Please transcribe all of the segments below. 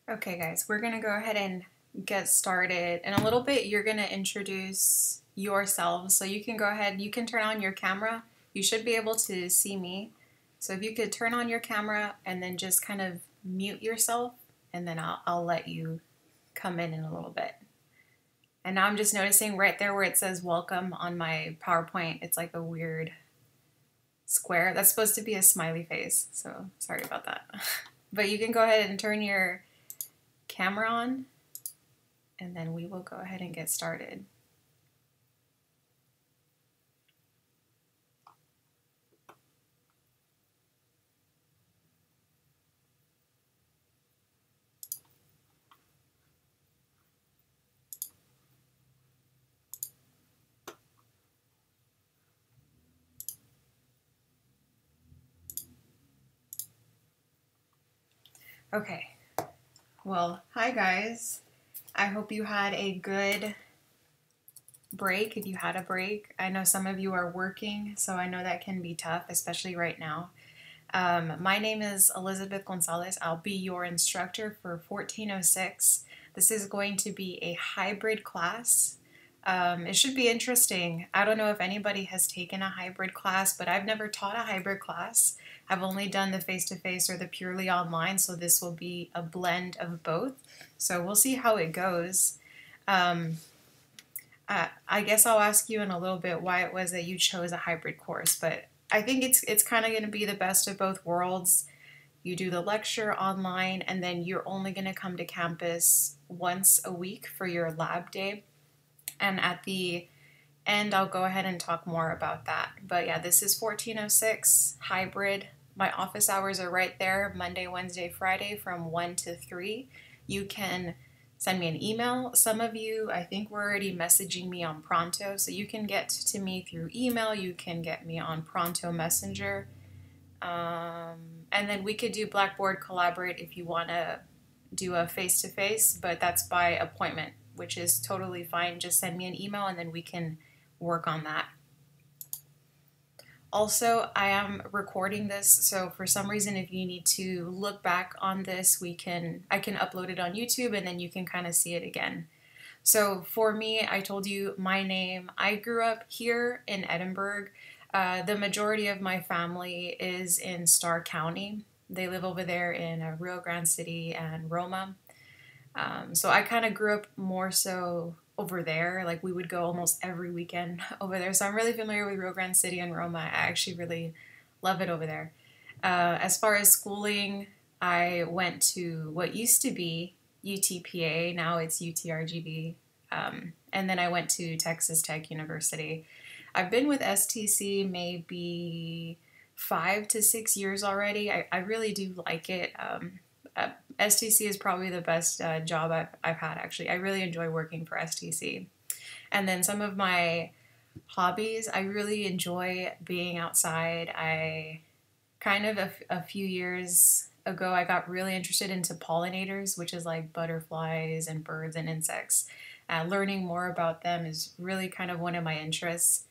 Okay, guys, we're going to go ahead and get started. In a little bit, you're going to introduce yourselves. So you can go ahead, you can turn on your camera. You should be able to see me. So if you could turn on your camera and then just kind of mute yourself, and then I'll let you come in a little bit. And now I'm just noticing right there where it says welcome on my PowerPoint, it's like a weird square. That's supposed to be a smiley face, so sorry about that. But you can go ahead and turn your camera on, and then we will go ahead and get started. Okay, well, hi guys. I hope you had a good break if you had a break. I know some of you are working, so I know that can be tough, especially right now. My name is Elizabeth Gonzalez. I'll be your instructor for 1406. This is going to be a hybrid class. It should be interesting. I don't know if anybody has taken a hybrid class, but I've never taught a hybrid class. I've only done the face-to-face or the purely online, so this will be a blend of both. So we'll see how it goes. I guess I'll ask you in a little bit why it was that you chose a hybrid course, but I think it's kind of going to be the best of both worlds. You do the lecture online, and then you're only going to come to campus once a week for your lab day. And at the end, I'll go ahead and talk more about that. But yeah, this is 1406 hybrid. My office hours are right there, Monday, Wednesday, Friday from 1 to 3. You can send me an email. Some of you, I think, were already messaging me on Pronto, so you can get to me through email. You can get me on Pronto Messenger. And then we could do Blackboard Collaborate if you want to do a face-to-face, but that's by appointment, which is totally fine. Just send me an email and then we can work on that. Also, I am recording this, so for some reason, if you need to look back on this, I can upload it on YouTube and then you can kind of see it again. So for me, I told you my name. I grew up here in Edinburgh. The majority of my family is in Starr County. They live over there in Rio Grande City and Roma. So I kind of grew up more so over there. Like we would go almost every weekend over there. So I'm really familiar with Rio Grande City and Roma. I actually really love it over there. As far as schooling, I went to what used to be UTPA. Now it's UTRGV. And then I went to Texas Tech University. I've been with STC maybe 5 to 6 years already. I really do like it. STC is probably the best job I've had, actually. I really enjoy working for STC. And then some of my hobbies, I really enjoy being outside. I kind of a few years ago, I got really interested into pollinators, which is like butterflies and birds and insects. Learning more about them is really kind of one of my interests.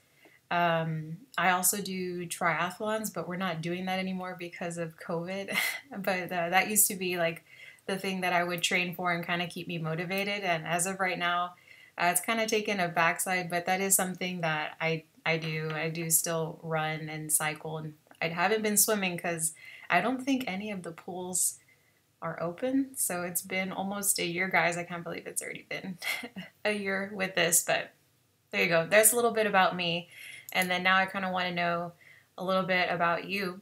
I also do triathlons, but we're not doing that anymore because of COVID. But that used to be like the thing that I would train for and kind of keep me motivated. And as of right now, it's kind of taken a backside, but that is something that I do. I do still run and cycle, and I haven't been swimming because I don't think any of the pools are open. So it's been almost a year, guys. I can't believe it's already been a year with this, but there you go. There's a little bit about me. And then now I kind of want to know a little bit about you.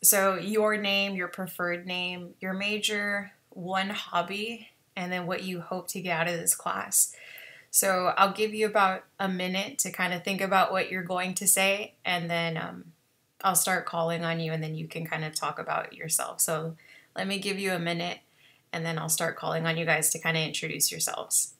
So your name, your preferred name, your major, one hobby, and then what you hope to get out of this class. So I'll give you about a minute to kind of think about what you're going to say, and then I'll start calling on you, and then you can kind of talk about yourself. So let me give you a minute, and then I'll start calling on you guys to kind of introduce yourselves.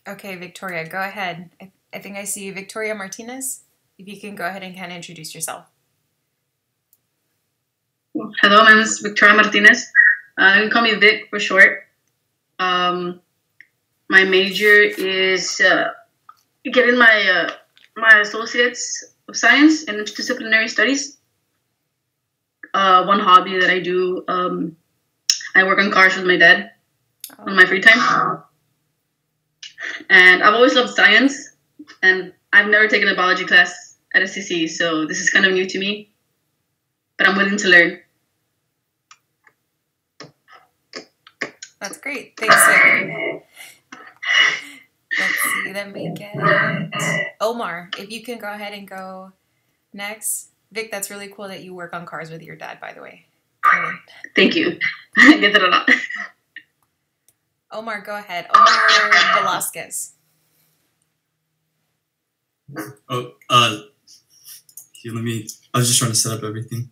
Okay, Victoria, go ahead. I think I see Victoria Martinez. If you can go ahead and kind of introduce yourself. Hello, my name is Victoria Martinez. You can call me Vic for short. My major is getting my associates of science in interdisciplinary studies. One hobby that I do, I work on cars with my dad on my free time. And I've always loved science, and I've never taken a biology class at SCC, so this is kind of new to me, but I'm willing to learn. That's great. Thanks, Vic. Let's see. Let me get Omar. If you can go ahead and go next. Vic, that's really cool that you work on cars with your dad, by the way. Thank you. I get that a lot. Omar, go ahead. Omar Velasquez. Oh, here, I was just trying to set up everything.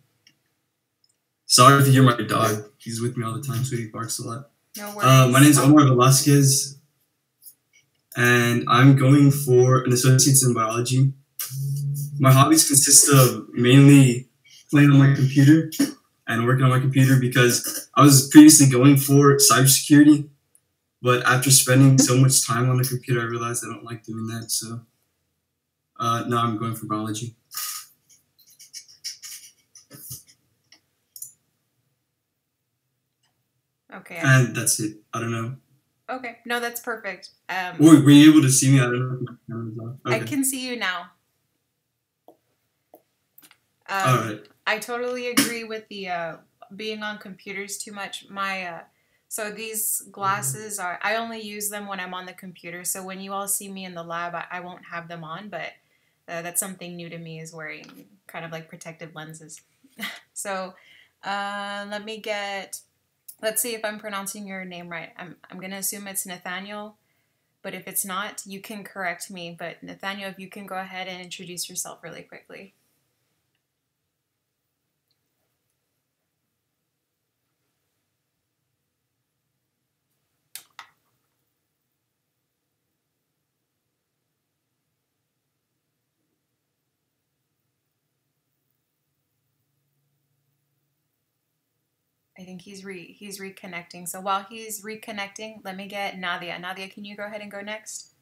Sorry if you hear my dog. He's with me all the time, so he barks a lot. No worries. My name's Omar Velasquez, and I'm going for an associate's in biology. My hobbies consist of mainly playing on my computer and working on my computer because I was previously going for cybersecurity, but after spending so much time on the computer, I realized I don't like doing that, so now I'm going for biology. Okay. And that's it. I don't know. Okay. No, that's perfect. Were you able to see me? I don't know if my camera's on. Okay. I can see you now. All right. I totally agree with the being on computers too much. So these glasses I only use them when I'm on the computer. So when you all see me in the lab, I won't have them on, but that's something new to me, is wearing kind of like protective lenses. So let's see if I'm pronouncing your name right. I'm going to assume it's Nathaniel, but if it's not, you can correct me. But Nathaniel, if you can go ahead and introduce yourself really quickly. I think he's reconnecting. So while he's reconnecting, let me get Nadia. Nadia, can you go ahead and go next?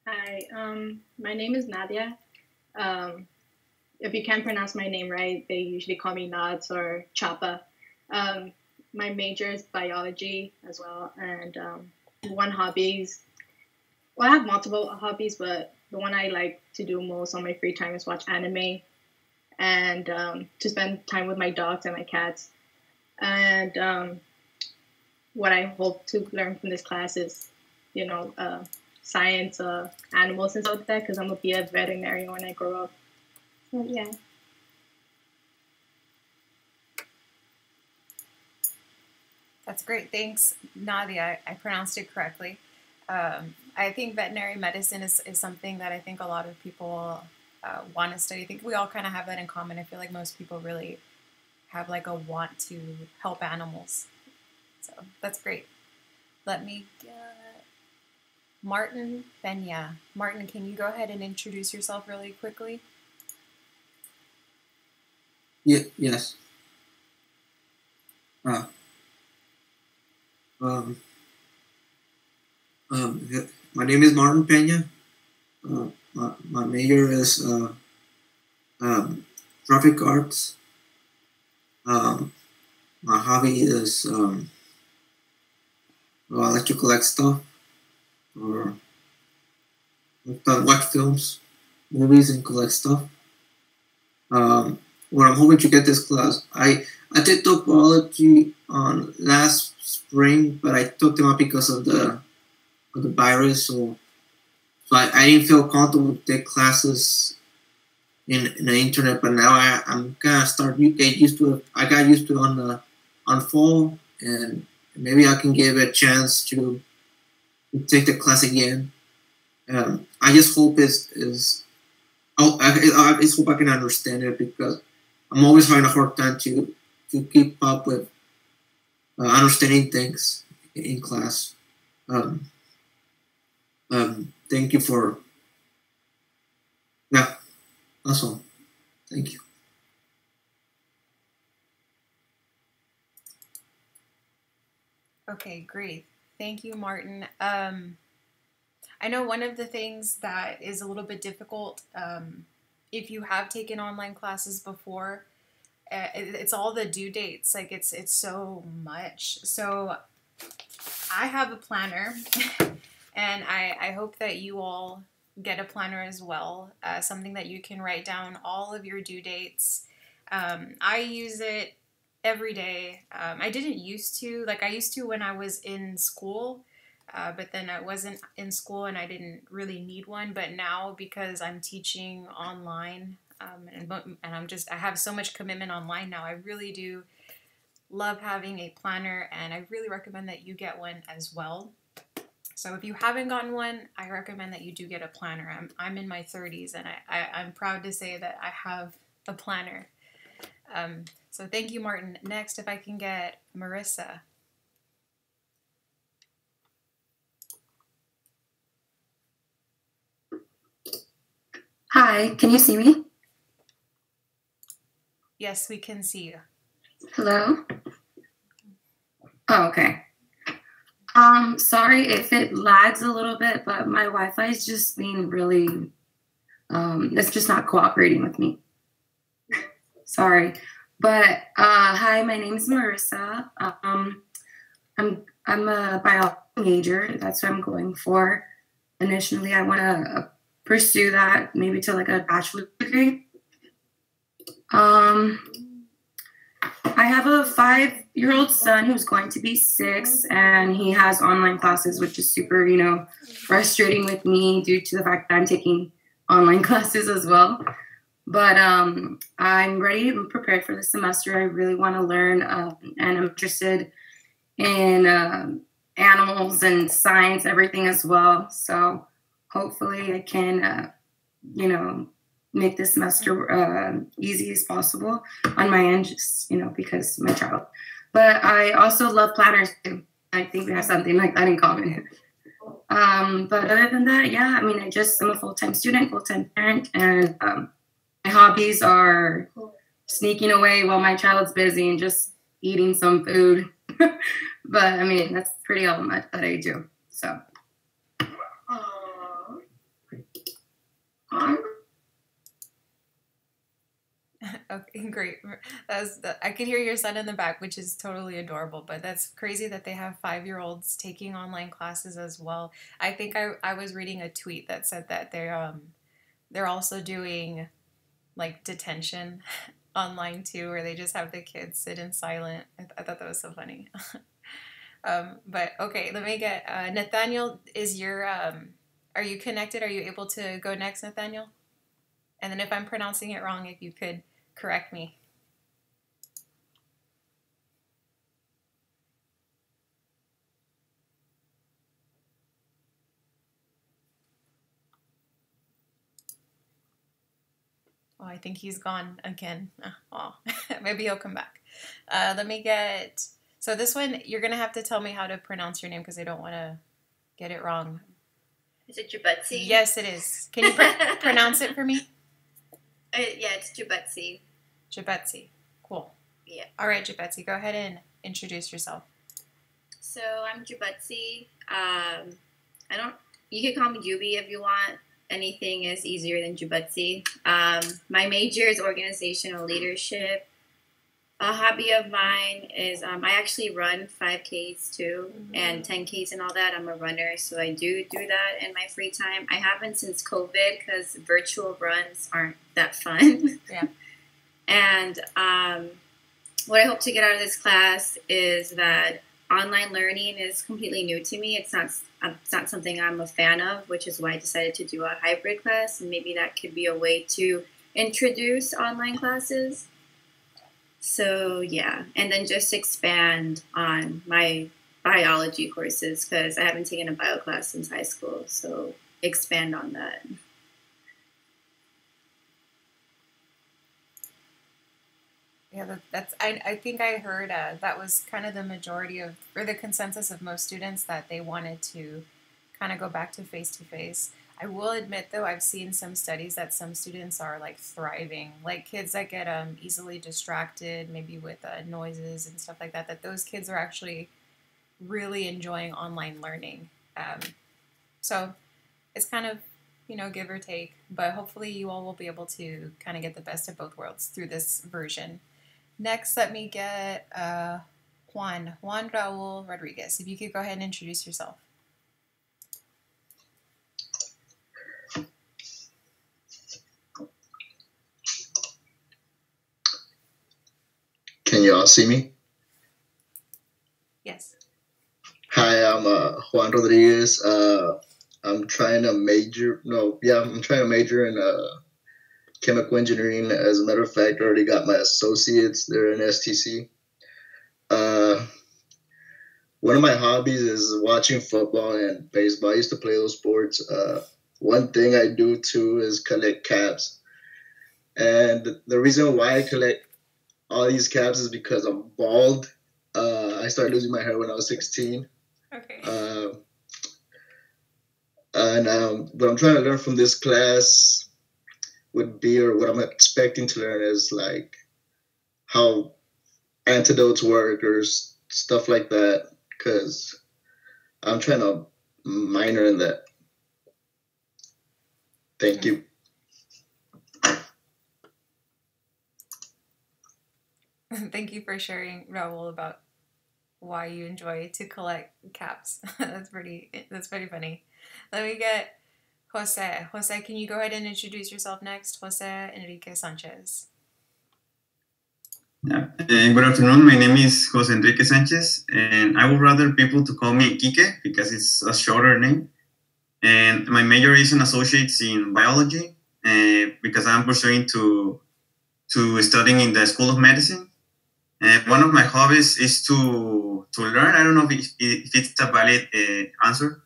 Hi, my name is Nadia. If you can't pronounce my name right, they usually call me Nads or Chapa. My major is biology as well, and one hobbies. Well, I have multiple hobbies, but the one I like to do most on my free time is watch anime and to spend time with my dogs and my cats. And what I hope to learn from this class is, science, animals and stuff like that, because I'm going to be a veterinarian when I grow up. So, yeah. That's great. Thanks, Nadia. I pronounced it correctly. I think veterinary medicine is something that I think a lot of people want to study. I think we all kind of have that in common. I feel like most people really have like a want to help animals. So that's great. Let me get Martin Benya. Martin, can you go ahead and introduce yourself really quickly? Yes. My name is Martin Pena. My major is graphic arts. My hobby is I like to collect stuff, or watch films, movies, and collect stuff. What I'm hoping to get this class, I did biology on last spring, but I took them up because of the virus, so I didn't feel comfortable to take classes in the internet. But now I'm gonna start get used to it. I got used to it on fall, and maybe I can give it a chance to take the class again. I just hope I just hope I can understand it, because I'm always having a hard time to keep up with understanding things. in class. Thank you for, yeah, that's all. Thank you. Okay, great. Thank you, Martin. I know one of the things that is a little bit difficult, if you have taken online classes before, it's all the due dates. Like it's so much. So I have a planner, and I hope that you all get a planner as well. Something that you can write down all of your due dates. I use it every day. I didn't used to. Like I used to when I was in school. But then I wasn't in school and I didn't really need one. But now, because I'm teaching online, and I have so much commitment online now, I really do love having a planner, and I really recommend that you get one as well. So if you haven't gotten one, I recommend that you do get a planner. I'm in my 30s, and I'm proud to say that I have a planner. So thank you, Martin. Next, if I can get Marissa. Hi, can you see me? Yes, we can see you. Hello? Oh, okay. Sorry if it lags a little bit, but my Wi-Fi is just being really, it's just not cooperating with me. Sorry. But, hi, my name is Marissa. I'm a biology major. That's what I'm going for. Initially, I want to pursue that maybe to like a bachelor's degree. I have a 5-year-old son who's going to be 6, and he has online classes, which is super, frustrating with me due to the fact that I'm taking online classes as well. But I'm ready and prepared for the semester. I really want to learn, and I'm interested in animals and science, everything as well. So hopefully I can, make this semester easy as possible on my end, just, because of my child. But I also love planners too. I think we have something like that in common. But other than that, yeah, I'm a full-time student, full-time parent, and my hobbies are sneaking away while my child's busy and just eating some food. But that's pretty all much that I do. So. Okay, great. I could hear your son in the back, which is totally adorable, but that's crazy that they have 5-year-olds taking online classes as well. I think I was reading a tweet that said that they're also doing like detention online too, where they just have the kids sit in silent. I thought that was so funny. But okay, let me get Nathaniel. Are you connected? Are you able to go next, Nathaniel? And then if I'm pronouncing it wrong, if you could correct me. Oh, I think he's gone again. Oh, maybe he'll come back. So this one, you're going to have to tell me how to pronounce your name because I don't want to get it wrong. Is it Jubutsi? Yes, it is. Can you pronounce it for me? Yeah, it's Jubutsi. Jubutsi. Cool. Yeah. All right, Jubutsi, go ahead and introduce yourself. So I'm Jubutsi. You can call me Juby if you want. Anything is easier than Jubutsi. My major is organizational leadership. A hobby of mine is I actually run 5Ks too, and 10Ks and all that. I'm a runner, so I do that in my free time. I haven't since COVID because virtual runs aren't that fun. Yeah. And what I hope to get out of this class is that online learning is completely new to me. It's not something I'm a fan of, which is why I decided to do a hybrid class, and maybe that could be a way to introduce online classes. So yeah, and then just expand on my biology courses because I haven't taken a bio class since high school. So expand on that. Yeah, that's. I think I heard that was kind of the majority of, or the consensus of most students, that they wanted to kind of go back to face. I will admit, though, I've seen some studies that some students are like thriving, like kids that get easily distracted, maybe with noises and stuff like that. That those kids are actually really enjoying online learning. So it's kind of, give or take, but hopefully you all will be able to kind of get the best of both worlds through this version. Next, let me get Juan Raul Rodriguez. If you could go ahead and introduce yourself. Can you all see me? Yes. Hi, I'm Juan Rodriguez. I'm trying to major. I'm trying to major in chemical engineering. As a matter of fact, I already got my associates there in STC. One of my hobbies is watching football and baseball. I used to play those sports. One thing I do too is collect caps. And the reason why I collect all these caps is because I'm bald. I started losing my hair when I was 16. Okay. What I'm trying to learn from this class would be, or what I'm expecting to learn, is like how antidotes work or stuff like that, because I'm trying to minor in that. Thank you. Thank you for sharing, Raul, about why you enjoy to collect caps. That's pretty funny. Let me get Jose. Jose, can you go ahead and introduce yourself next? Jose Enrique Sanchez. Yeah. Good afternoon. My name is Jose Enrique Sanchez, and I would rather people to call me Kike because it's a shorter name. And my major is an associates in biology, because I'm pursuing to studying in the School of Medicine. And one of my hobbies is to learn. I don't know if it's a valid answer,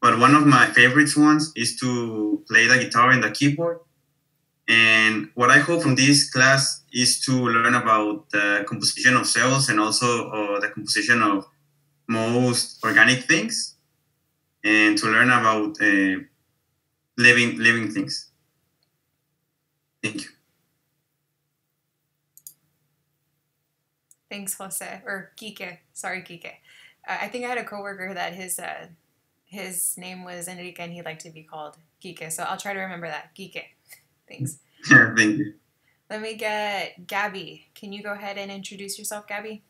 but one of my favorite ones is to play the guitar and the keyboard. And what I hope from this class is to learn about the composition of cells and also the composition of most organic things, and to learn about living things. Thank you. Thanks, Jose, or Kike. Sorry, Kike. I think I had a coworker that his name was Enrique and he liked to be called Kike, so I'll try to remember that. Kike. Thanks. Yeah, thank you. Let me get Gabby. Can you go ahead and introduce yourself, Gabby?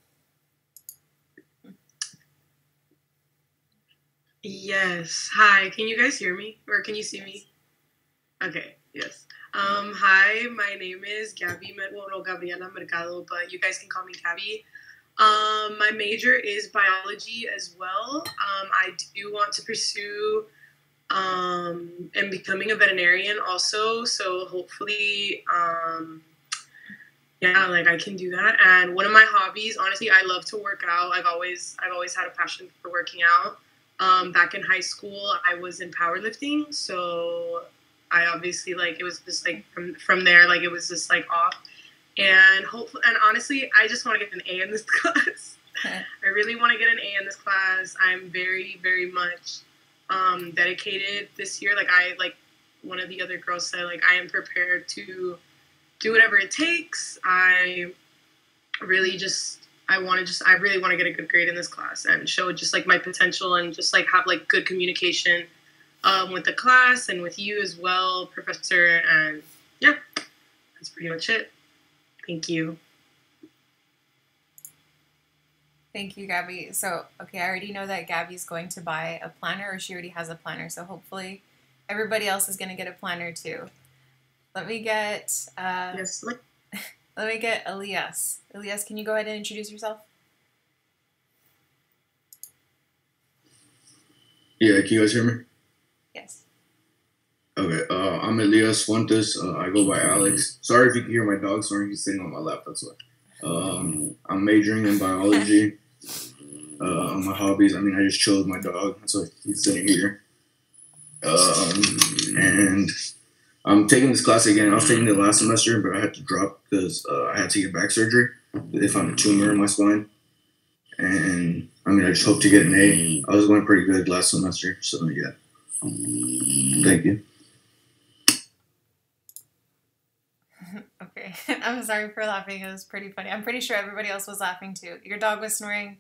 Yes. Hi. Can you guys hear me? Or can you see me? Okay. Yes. Hi. My name is Gabby Gabriela Mercado, but you guys can call me Gabby. My major is biology as well. I do want to pursue and becoming a veterinarian also. So hopefully, I can do that. And one of my hobbies, honestly, I love to work out. I've always had a passion for working out. Back in high school, I was in powerlifting, so I obviously it was just from there, it was just off. And hopefully, and honestly, I just want to get an A in this class. I really want to get an A in this class. I'm very, very much dedicated this year. One of the other girls said, I am prepared to do whatever it takes. I really want to get a good grade in this class and show just my potential and just have good communication with the class and with you as well, Professor. And yeah, that's pretty much it. Thank you. Thank you, Gabby. So, okay, I already know that Gabby's going to buy a planner, or she already has a planner. So hopefully everybody else is going to get a planner too. Let me get Yes. let me get Elias. Elias, can you go ahead and introduce yourself? Yeah, can you guys hear me? Yes. Okay, I'm Elias Fuentes. I go by Alex. Sorry if you can hear my dog snoring. He's sitting on my lap, that's why. I'm majoring in biology. My hobbies, I just chill with my dog. That's why he's sitting here. And I'm taking this class again. I was taking it last semester, but I had to drop because I had to get back surgery. They found a tumor in my spine. And I mean, I just hope to get an A. I was going pretty good last semester, so yeah. Thank you. Okay, I'm sorry for laughing. It was pretty funny. I'm pretty sure everybody else was laughing too. Your dog was snoring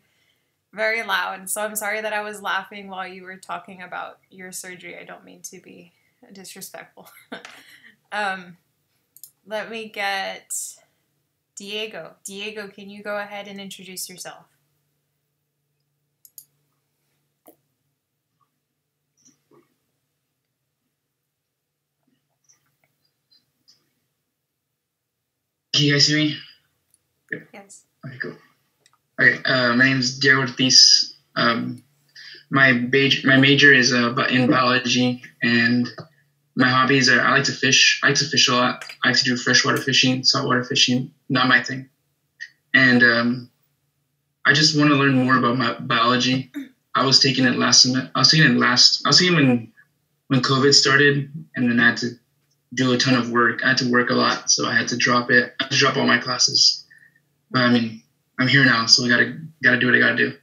very loud, so I'm sorry that I was laughing while you were talking about your surgery. I don't mean to be disrespectful. Let me get Diego. Diego, can you go ahead and introduce yourself? Can you guys hear me? Good. Yes. Okay, cool. Okay, my name is Diego Ortiz. My major is in biology, and my hobbies are I like to fish. I like to fish a lot. I like to do freshwater fishing, saltwater fishing. Not my thing. And I just want to learn more about my biology. I was taking it last semester. I was taking it when COVID started, and then I had to do a ton of work. I had to work a lot, so I had to drop it. I had to drop all my classes. But I mean, I'm here now, so I gotta do what I gotta do.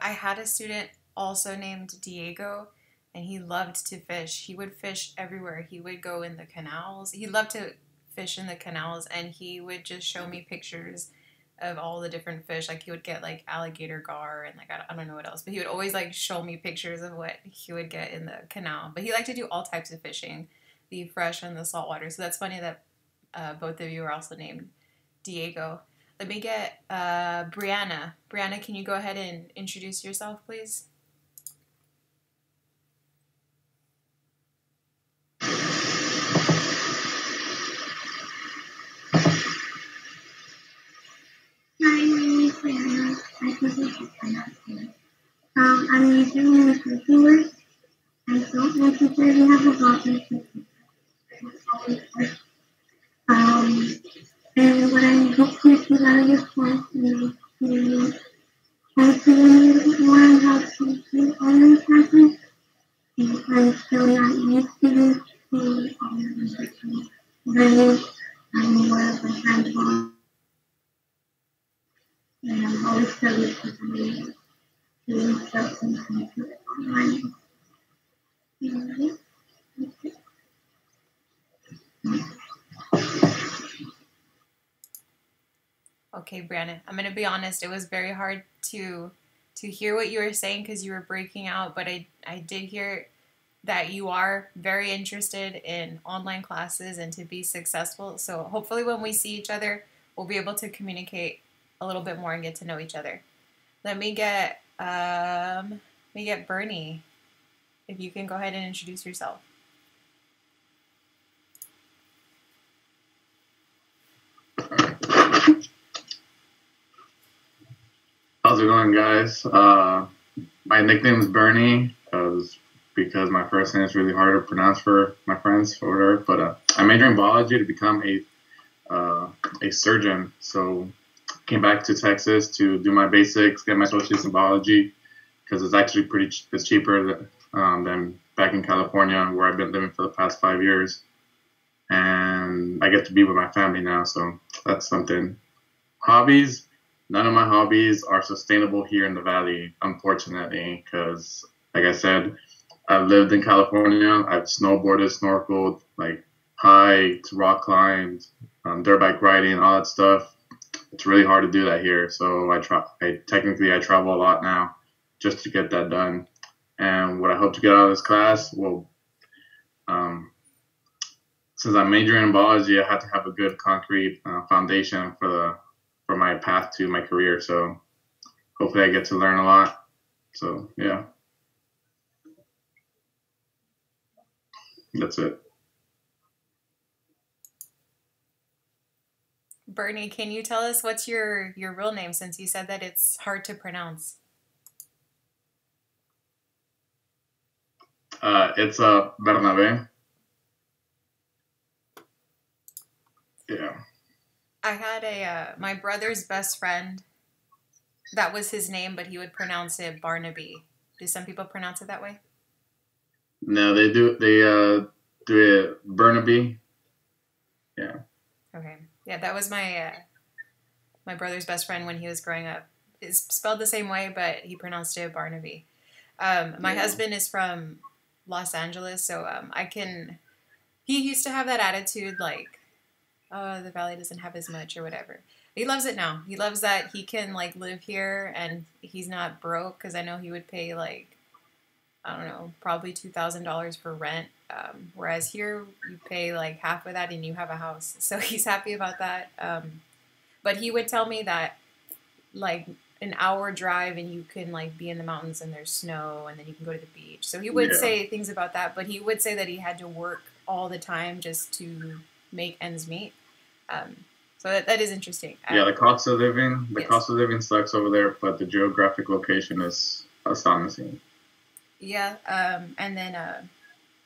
I had a student also named Diego, and he loved to fish. He would fish everywhere. He would go in the canals. He loved to fish in the canals, and he would just show me pictures of all the different fish. Like he would get like alligator gar and like I don't know what else, but he would always like show me pictures of what he would get in the canal. But he liked to do all types of fishing, the fresh and the saltwater. So that's funny that both of you are also named Diego. Let me get Brianna. Brianna, can you go ahead and introduce yourself, please? My name is Brianna. I think you should pronounce it. I'm majoring in social work. I don't necessarily have a hobby. And what I hope to achieve out of this class is to try to learn a little bit more on how to do online classes. And I'm still not used to learning more of a hands-on. And I'm always studying to doing stuff online. Okay, Brianna, I'm gonna be honest. It was very hard to hear what you were saying because you were breaking out, but I did hear that you are very interested in online classes and to be successful. So hopefully when we see each other, we'll be able to communicate a little bit more and get to know each other. Let me get Bernie. If you can go ahead and introduce yourself. How's it going, guys? My nickname is Bernie because my first name is really hard to pronounce for my friends or whatever. But I majored in biology to become a surgeon. So came back to Texas to do my basics, get my associates in biology because it's actually it's cheaper than back in California where I've been living for the past 5 years. And I get to be with my family now, so that's something. Hobbies. None of my hobbies are sustainable here in the Valley, unfortunately, because, like I said, I've lived in California. I've snowboarded, snorkeled, like hiked, rock climbed, dirt bike riding, all that stuff. It's really hard to do that here. So I travel a lot now just to get that done. And what I hope to get out of this class, since I'm majoring in biology, I have to have a good concrete foundation for my path to my career. So hopefully I get to learn a lot. So yeah, that's it. Bernie, can you tell us what's your real name since you said that it's hard to pronounce? It's Bernabe. Yeah. I had my brother's best friend that was his name, but he would pronounce it Barnaby. Do some people pronounce it that way? No, they do. They do it Burnaby. Yeah. Okay. Yeah, that was my my brother's best friend when he was growing up. It's spelled the same way, but he pronounced it Barnaby. My husband is from Los Angeles, so I can. He used to have that attitude, like, oh, the valley doesn't have as much or whatever. He loves it now. He loves that he can like live here and he's not broke, because I know he would pay like, I don't know, probably $2,000 for rent. Whereas here you pay like half of that and you have a house. So he's happy about that. But he would tell me that like an hour drive and you can like be in the mountains and there's snow and then you can go to the beach. So he would say things about that, but he would say that he had to work all the time just to make ends meet. So that is interesting. Yeah, the cost of living sucks over there, but the geographic location is astonishing. Yeah, and then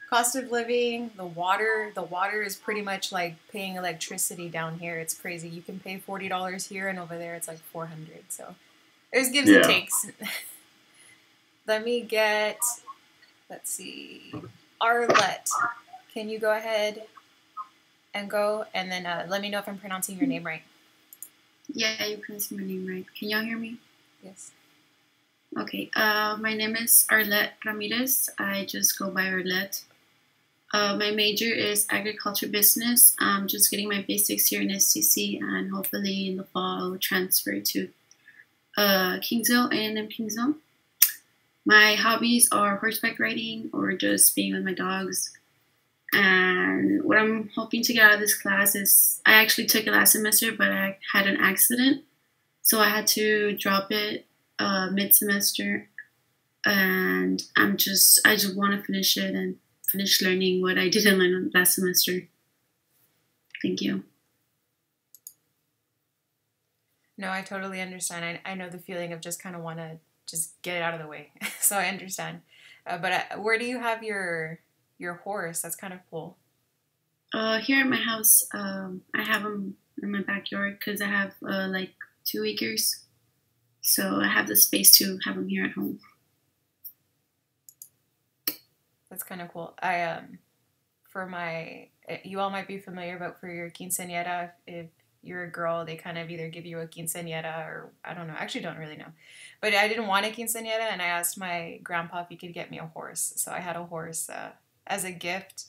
cost of living, the water is pretty much like paying electricity down here. It's crazy. You can pay $40 here, and over there it's like $400. So there's gives and takes. Let me get, let's see, Arlette. Can you go ahead and go, and then let me know if I'm pronouncing your name right. Yeah, you're pronouncing my name right. Can y'all hear me? Yes. Okay. My name is Arlette Ramirez. I just go by Arlette. My major is agriculture business. I'm just getting my basics here in SCC, and hopefully in the fall I'll transfer to Kingsville, A&M Kingsville. My hobbies are horseback riding or just being with my dogs. And what I'm hoping to get out of this class is, I actually took it last semester, but I had an accident. So I had to drop it mid-semester. And I just want to finish it and finish learning what I didn't learn last semester. Thank you. No, I totally understand. I know the feeling of just kind of want to just get it out of the way. So I understand. But where do you have your horse? That's kind of cool. Here at my house, I have them in my backyard because I have like 2 acres. So I have the space to have them here at home. That's kind of cool. For my, you all might be familiar, but for your quinceañera, if you're a girl, they kind of either give you a quinceañera or, I don't know, I actually don't really know. But I didn't want a quinceañera, and I asked my grandpa if he could get me a horse. So I had a horse as a gift,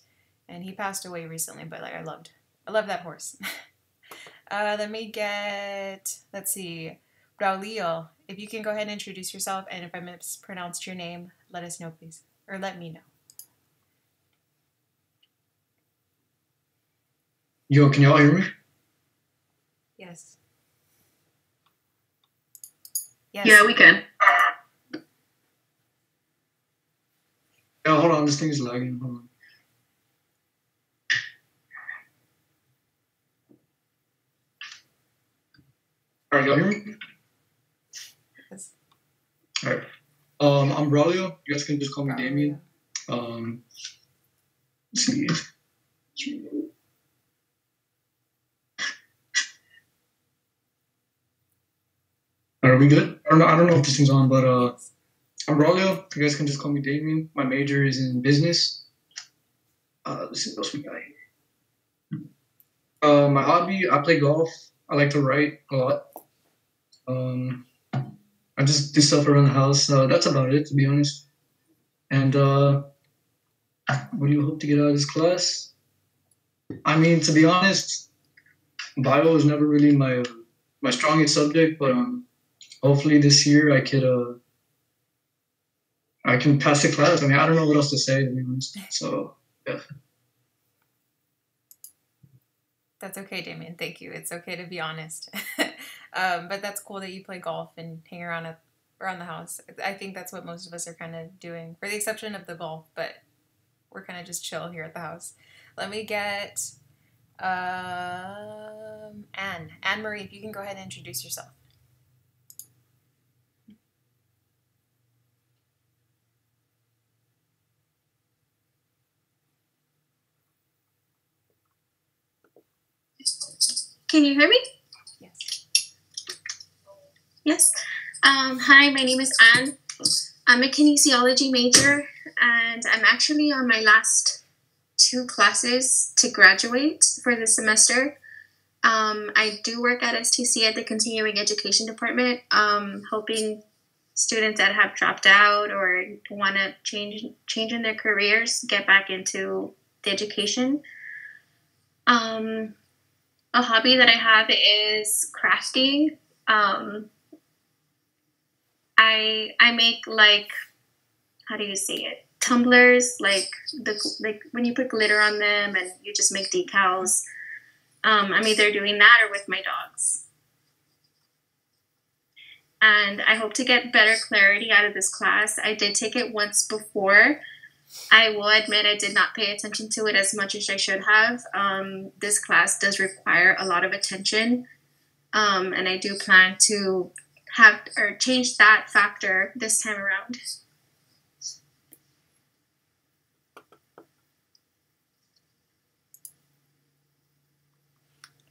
and he passed away recently, but like I loved that horse. Let me get, let's see, Braulio, if you can go ahead and introduce yourself, and if I mispronounced your name, let us know, please, or let me know. Yo, can y'all hear me? Yes. Yes. Yeah, we can. Yeah, hold on, this thing is lagging. Hold on. All right, y'all hear me? Yes. All right. I'm Braulio. You guys can just call me Damien. Let's see. Are we good? I don't know if this thing's on, but I'm Braulio. You guys can just call me Damien. My major is in business. Let's see what else we got here. My hobby, I play golf. I like to write a lot. I just do stuff around the house. That's about it, to be honest. And what do you hope to get out of this class? I mean, to be honest, bio is never really my strongest subject, but hopefully this year I can pass the class. I mean, I don't know what else to say, to be honest. So, yeah. That's okay, Damien. Thank you. It's okay to be honest. But that's cool that you play golf and hang around the house. I think that's what most of us are kind of doing, for the exception of the golf, but we're kind of just chill here at the house. Let me get Anne-Marie, if you can go ahead and introduce yourself. Can you hear me? Yes. Yes. Hi, my name is Anne. I'm a kinesiology major, and I'm actually on my last 2 classes to graduate for this semester. I do work at STC at the Continuing Education Department, helping students that have dropped out or want to change in their careers get back into the education. A hobby that I have is crafting. I make, like, how do you say it? Tumblers, like when you put glitter on them and you just make decals. I'm either doing that or with my dogs. And I hope to get better clarity out of this class. I did take it once before. I will admit I did not pay attention to it as much as I should have. This class does require a lot of attention, and I do plan to have or change that factor this time around.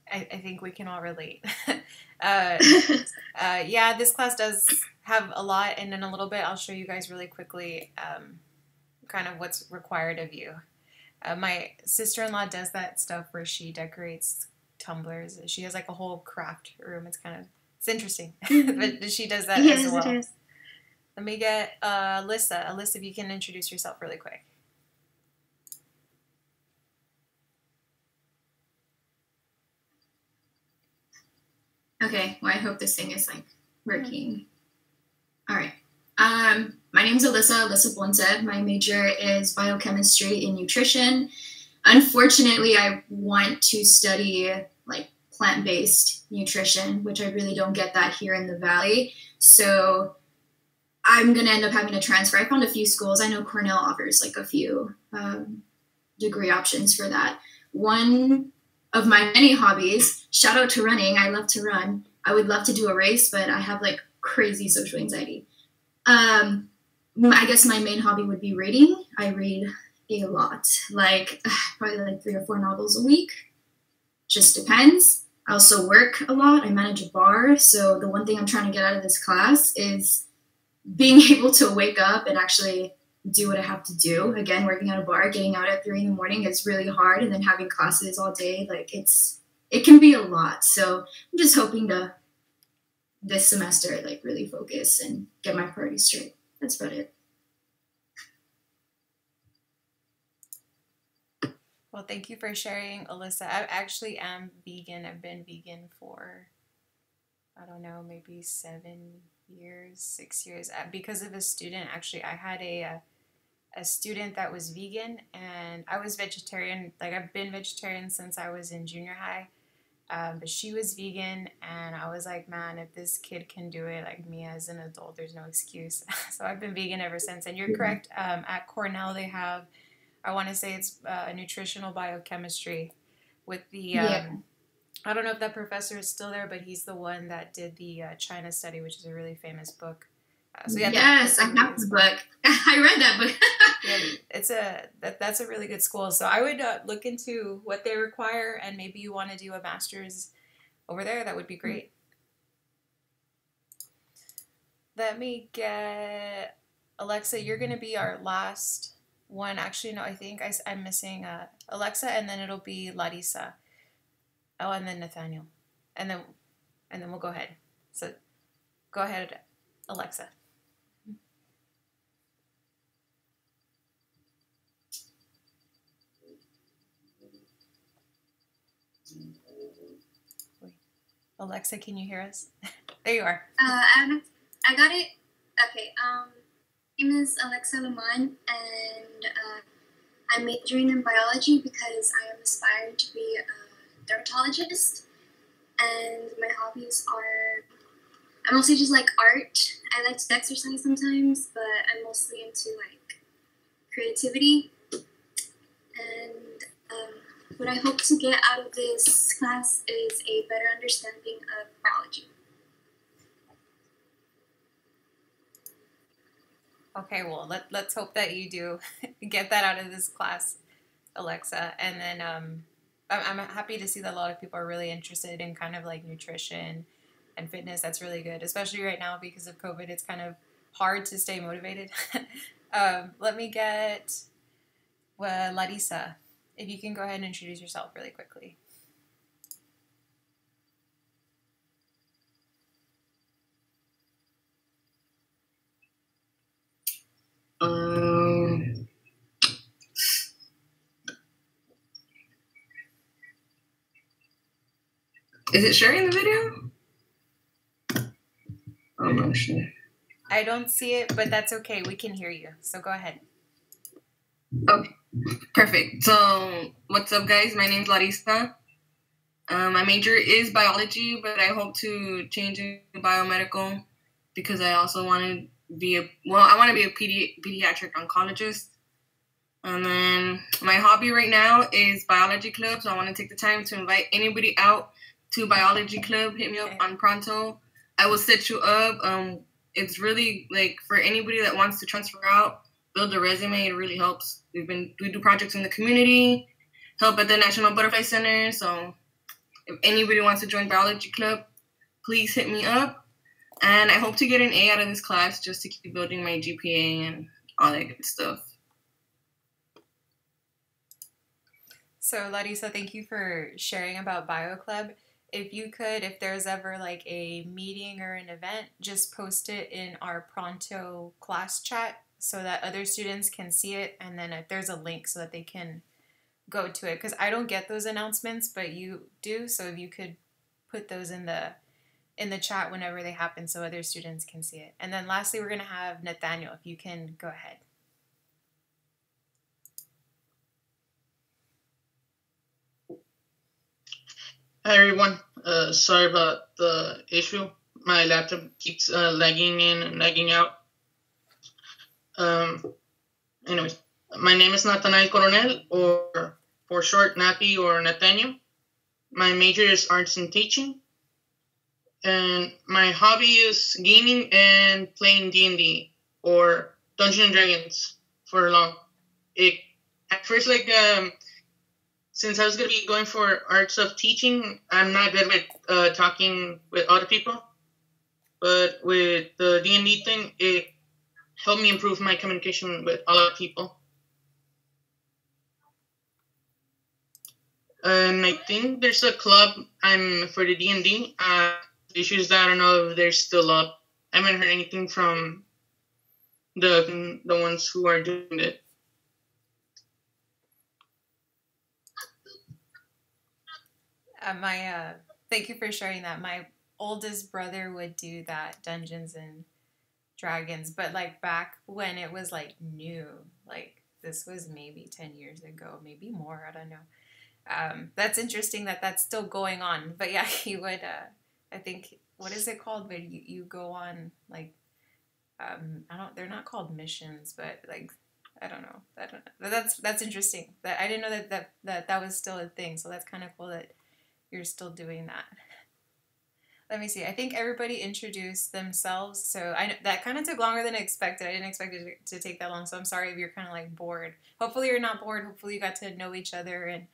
I think we can all relate. Yeah, this class does have a lot, and in a little bit I'll show you guys really quickly kind of what's required of you. My sister-in-law does that stuff where she decorates tumblers. She has like a whole craft room. It's interesting, but she does that as well. It is. Let me get Alyssa. Alyssa, if you can introduce yourself really quick. Okay, well, I hope this thing is like working. All right. My name's Alyssa Ponce. My major is biochemistry and nutrition. Unfortunately, I want to study like plant-based nutrition, which I really don't get that here in the Valley. So I'm going to end up having to transfer. I found a few schools. I know Cornell offers like a few degree options for that. One of my many hobbies, shout out to running. I love to run. I would love to do a race, but I have like crazy social anxiety. I guess my main hobby would be reading. I read a lot, like probably like 3 or 4 novels a week. Just depends. I also work a lot. I manage a bar. So the one thing I'm trying to get out of this class is being able to wake up and actually do what I have to do. Again, working at a bar, getting out at 3 in the morning is really hard. And then having classes all day, like it can be a lot. So I'm just hoping to this semester, like really focus and get my priorities straight. That's about it. Well, thank you for sharing, Alyssa. I actually am vegan. I've been vegan for, I don't know, maybe 7 years, 6 years. Because of a student, actually, I had a student that was vegan, and I was vegetarian. Like, I've been vegetarian since I was in junior high. But she was vegan, and I was like, man, if this kid can do it, like me as an adult, there's no excuse. So I've been vegan ever since. And you're correct. At Cornell, they have, I want to say it's nutritional biochemistry with the, I don't know if that professor is still there, but he's the one that did the China study, which is a really famous book. So yeah, yes, I have the book. I read that book. Yeah, that's a really good school. So I would look into what they require, and maybe you want to do a master's over there. That would be great. Let me get Alexa. You're going to be our last one. Actually, no, I think I'm missing Alexa, and then it'll be Larissa. Oh, and then Nathaniel, and then we'll go ahead. So go ahead, Alexa. Alexa, can you hear us? There you are. I got it. Okay. My name is Alexa Lamont, and I'm majoring in biology because I am aspiring to be a dermatologist. And my hobbies are, I mostly just like art. I like to exercise sometimes, but I'm mostly into like creativity. And what I hope to get out of this class is a better understanding of biology. Okay, well, let's hope that you do get that out of this class, Alexa. And then I'm happy to see that a lot of people are really interested in kind of like nutrition, and fitness. That's really good, especially right now because of COVID. It's kind of hard to stay motivated. Let me get Larissa. If you can go ahead and introduce yourself really quickly. Is it sharing the video? I'm not sure. I don't see it, but that's okay. We can hear you. So go ahead. Okay, perfect. So, what's up, guys? My name's Larissa. My major is biology, but I hope to change into biomedical because I also want to be I want to be a pediatric oncologist. And then my hobby right now is biology club, so I want to take the time to invite anybody out to biology club. Hit me up on Pronto. I will set you up. It's really like for anybody that wants to transfer out, build a resume. It really helps. We do projects in the community, help at the National Butterfly Center. So if anybody wants to join biology club, please hit me up. And I hope to get an A out of this class just to keep building my GPA and all that good stuff. So Larissa, thank you for sharing about Bio Club. If you could, if there's ever like a meeting or an event, just post it in our Pronto class chat so that other students can see it. And then if there's a link so that they can go to it. Because I don't get those announcements, but you do. So if you could put those in the chat whenever they happen so other students can see it. And then lastly, we're going to have Nathaniel, if you can go ahead. Hi everyone. Sorry about the issue. My laptop keeps lagging in and lagging out. Anyways, my name is Nathaniel Coronel, or for short, Nappy or Nathaniel. My major is arts and teaching, and my hobby is gaming and playing D&D or Dungeons and Dragons for long. At first, since I was going to be going for arts of teaching, I'm not good with talking with other people. But with the D&D thing, it helped me improve my communication with other people. And I think there's a club for the D&D. The issue is that I don't know if they're still up. I haven't heard anything from the ones who are doing it. Thank you for sharing that. My oldest brother would do that, Dungeons and Dragons, but like back when it was like new, like this was maybe 10 years ago, maybe more, I don't know. That's interesting that that's still going on, but yeah, he would, I think, what is it called? But you go on like, they're not called missions, but like, I don't know. That's interesting. That I didn't know that was still a thing. So that's kind of cool that you're still doing that. Let me see. I think everybody introduced themselves. So that kind of took longer than I expected. I didn't expect it to take that long. So I'm sorry if you're kind of like bored. Hopefully you're not bored. Hopefully you got to know each other, and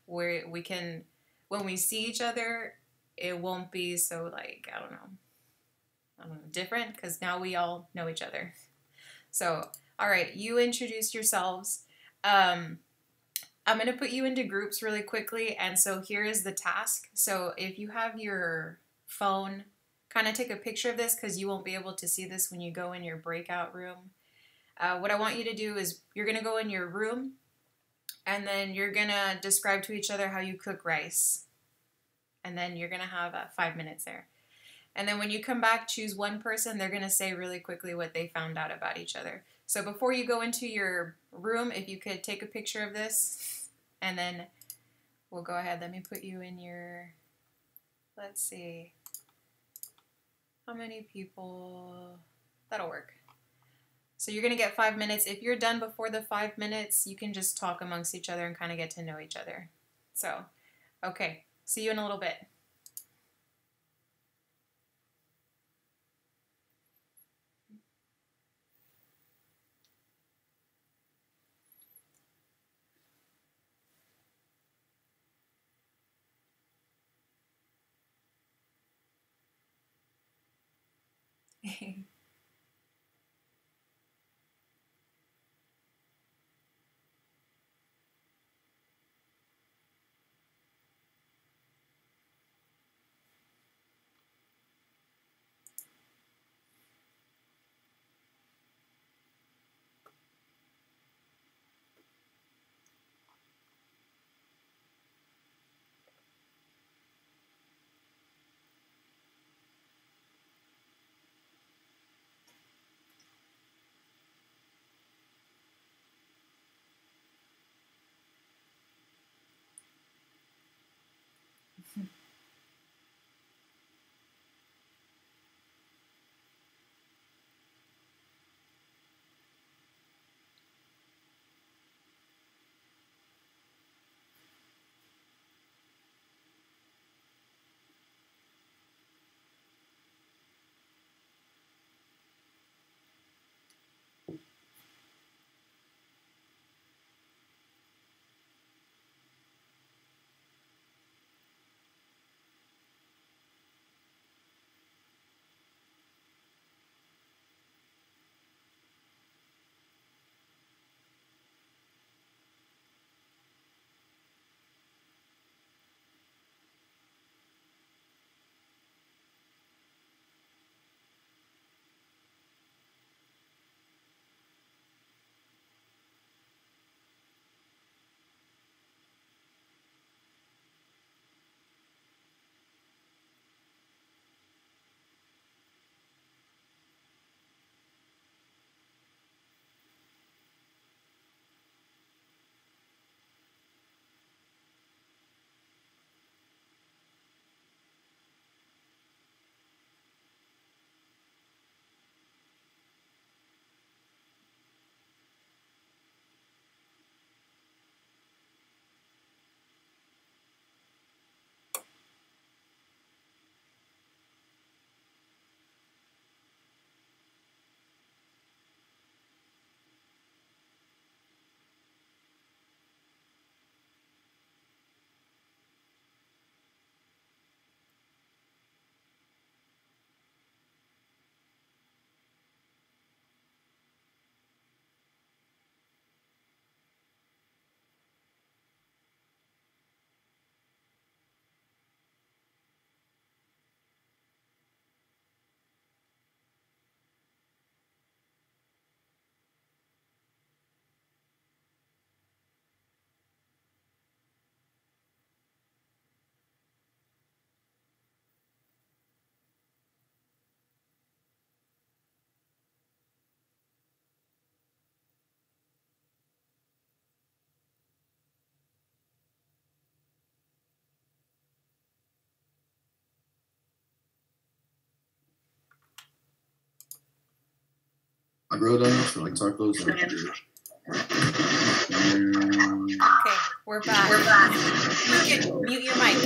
where we can, when we see each other, it won't be so like, I don't know, different, because now we all know each other. So, all right, you introduced yourselves. I'm going to put you into groups really quickly, and so here is the task. So if you have your phone, kind of take a picture of this because you won't be able to see this when you go in your breakout room. What I want you to do is you're going to go in your room, and then you're going to describe to each other how you cook rice. And then you're going to have 5 minutes there. And then when you come back, choose one person. They're going to say really quickly what they found out about each other. So before you go into your room, if you could take a picture of this, and then we'll go ahead. Let me put you in your, let's see, how many people, that'll work. So you're going to get 5 minutes. If you're done before the 5 minutes, you can just talk amongst each other and kind of get to know each other. So, okay, see you in a little bit. I grilled onions for like tacos. Okay, we're back. We're back. Mute your mic.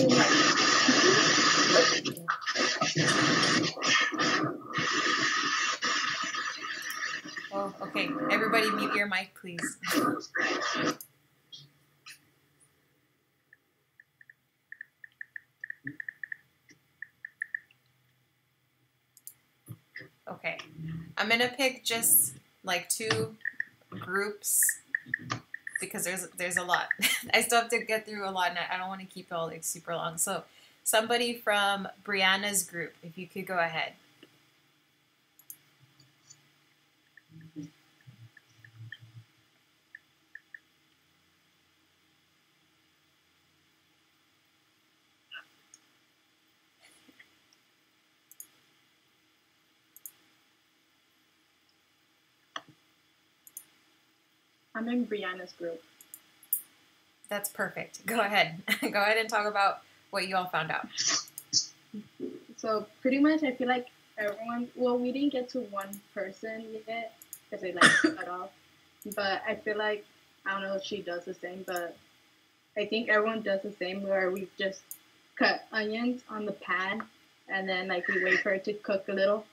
Oh, okay. Everybody mute your mic, please. Okay. I'm going to pick just like 2 groups because there's a lot. I still have to get through a lot, and I don't want to keep it all like super long. So somebody from Brianna's group, if you could go ahead. I'm in Brianna's group. That's perfect. Go ahead. Go ahead and talk about what you all found out. So pretty much, I feel like everyone. Well, we didn't get to one person yet because they like cut off. But I feel like I don't know if she does the same, but I think everyone does the same where we just cut onions on the pan and then like we wait for it to cook a little,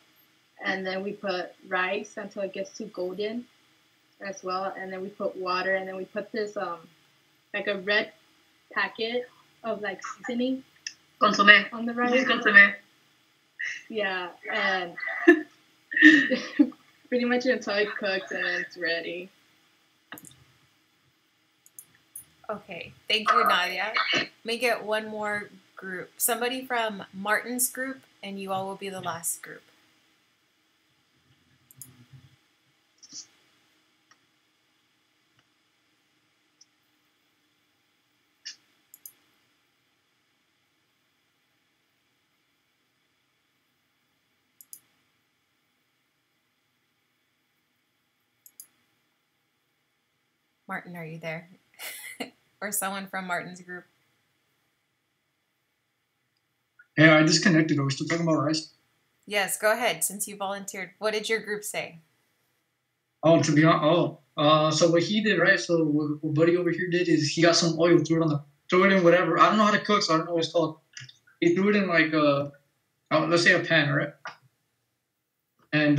and then we put rice until it gets too golden as well, and then we put water, and then we put this like a red packet of like seasoning Consommé. on the rice. Consommé. Yeah, and Pretty much until it cooks and it's ready. Okay, thank you, Nadia. Let me get one more group. Somebody from Martin's group, and you all will be the last group. Martin, are you there? Or someone from Martin's group? Yeah, I disconnected. Are we still talking about rice? Yes, go ahead, since you volunteered. What did your group say? Oh, to be honest, so what he did, right? So what Buddy over here did is he got some oil, threw it in whatever. I don't know how to cook, so I don't know what it's called. He threw it in like let's say a pan, right? And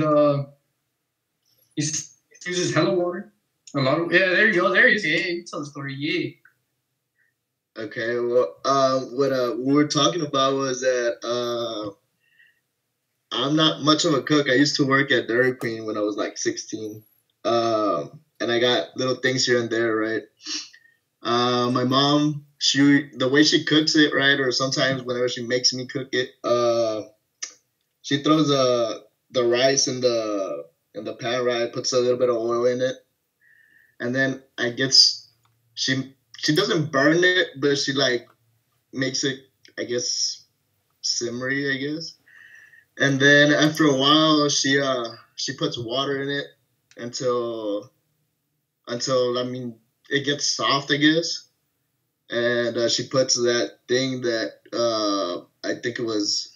he uses hella water, a lot of There you go, there he is. Yeah, you tell the story. Yeah. Okay, well, what we were talking about was that I'm not much of a cook. I used to work at Dairy Queen when I was like 16, and I got little things here and there, right? My mom, the way she cooks it, right, or sometimes whenever she makes me cook it, she throws the rice in the pan, right? Puts a little bit of oil in it, and then I guess she doesn't burn it, but she like makes it, I guess, simmery, I guess. And then after a while, she puts water in it until I mean it gets soft, I guess. And she puts that thing that I think it was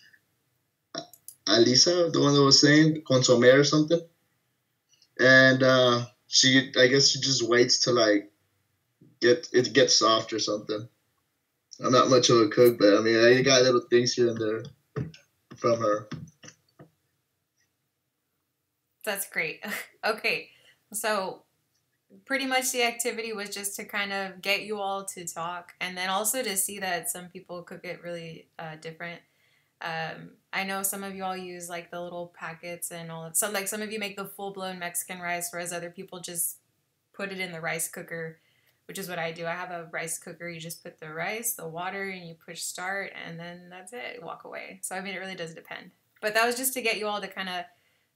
Alisa, the one that was saying consomme or something. And I guess she just waits to like it gets soft or something. I'm not much of a cook, but I mean I got little things here and there from her. That's great. Okay, so pretty much the activity was just to kind of get you all to talk, and then also to see that some people cook it really different. I know some of you all use like the little packets and all that. So like some of you make the full-blown Mexican rice, whereas other people just put it in the rice cooker, which is what I do. I have a rice cooker. You just put the rice, the water, and you push start, and then that's it. Walk away. So I mean, it really does depend. But that was just to get you all to kind of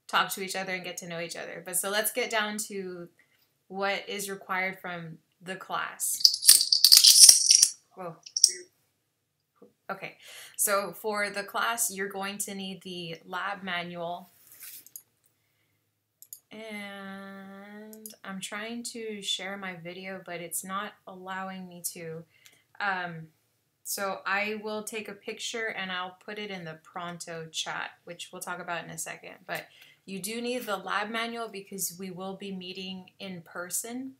talk to each other and get to know each other. But so let's get down to what is required from the class. Whoa. Okay, so for the class, you're going to need the lab manual. And I'm trying to share my video, but it's not allowing me to. So I will take a picture and I'll put it in the Pronto chat, which we'll talk about in a second. But you do need the lab manual because we will be meeting in person.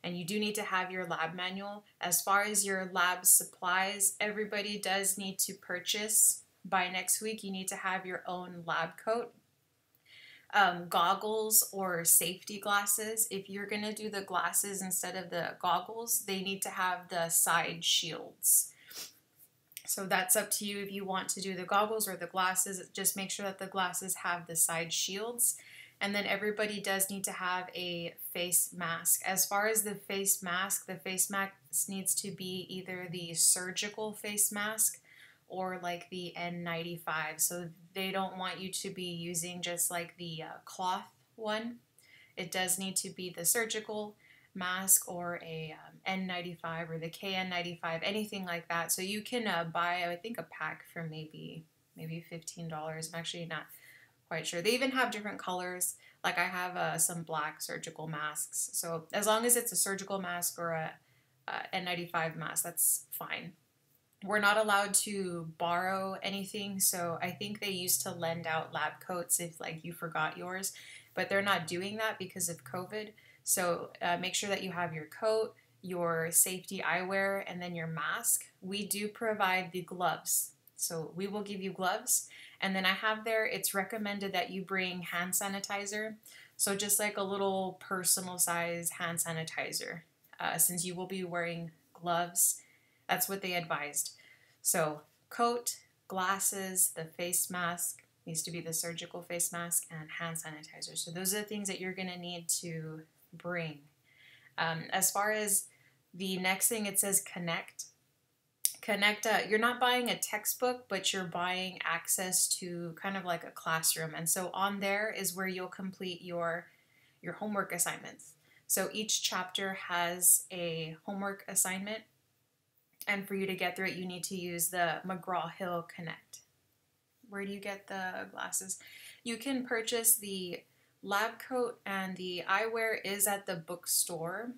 And you do need to have your lab manual. As far as your lab supplies, everybody does need to purchase by next week. You need to have your own lab coat, goggles or safety glasses. If you're gonna do the glasses instead of the goggles, they need to have the side shields. So that's up to you if you want to do the goggles or the glasses. Just make sure that the glasses have the side shields. And then everybody does need to have a face mask. As far as the face mask needs to be either the surgical face mask or like the N95. So they don't want you to be using just like the cloth one. It does need to be the surgical mask or a N95 or the KN95, anything like that. So you can buy, I think, a pack for maybe $15. I'm actually not quite sure. They even have different colors. Like I have some black surgical masks. So as long as it's a surgical mask or a N95 mask, that's fine. We're not allowed to borrow anything. So I think they used to lend out lab coats if like you forgot yours, but they're not doing that because of COVID. So make sure that you have your coat, your safety eyewear, and then your mask. We do provide the gloves. So we will give you gloves. And then I have there, it's recommended that you bring hand sanitizer. So just like a little personal size hand sanitizer, since you will be wearing gloves, that's what they advised. So coat, glasses, the face mask, needs to be the surgical face mask and hand sanitizer. So those are the things that you're going to need to bring. As far as the next thing, it says connect. Connect, you're not buying a textbook, but you're buying access to kind of like a classroom. And so on there is where you'll complete your homework assignments. So each chapter has a homework assignment. And for you to get through it, you need to use the McGraw-Hill Connect. Where do you get the glasses? You can purchase the lab coat, and the eyewear is at the bookstore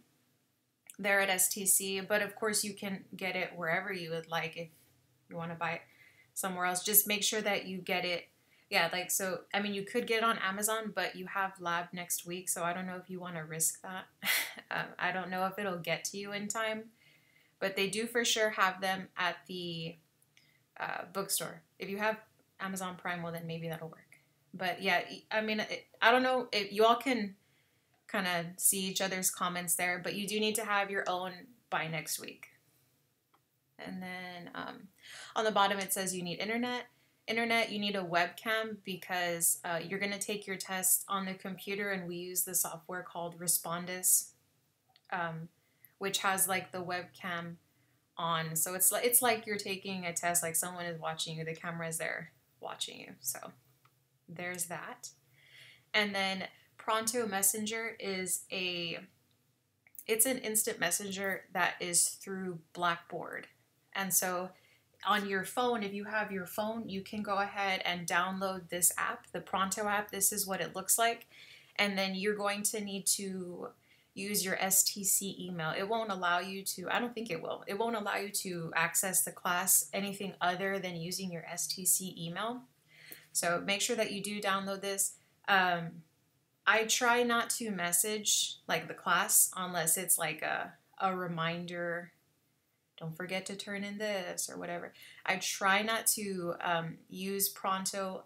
there at STC, but of course you can get it wherever you would like. If you want to buy it somewhere else, just make sure that you get it. Yeah, like, so I mean, you could get it on Amazon, but you have lab next week, so I don't know if you want to risk that. I don't know if it'll get to you in time, but they do for sure have them at the bookstore. If you have Amazon Prime, well, then maybe that'll work. But yeah, I mean, I don't know if you all can kind of see each other's comments there, but you do need to have your own by next week. And then on the bottom it says you need internet. You need a webcam because you're going to take your test on the computer, and we use the software called Respondus, which has like the webcam on. So it's like you're taking a test, like someone is watching you, the camera is there watching you. So there's that. And then Pronto Messenger is it's an instant messenger that is through Blackboard. And so on your phone, if you have your phone, you can go ahead and download this app, the Pronto app. This is what it looks like. And then you're going to need to use your STC email. It won't allow you to, I don't think it will. It won't allow you to access the class anything other than using your STC email. So make sure that you do download this. I try not to message like the class unless it's like a reminder, don't forget to turn in this or whatever. I try not to use Pronto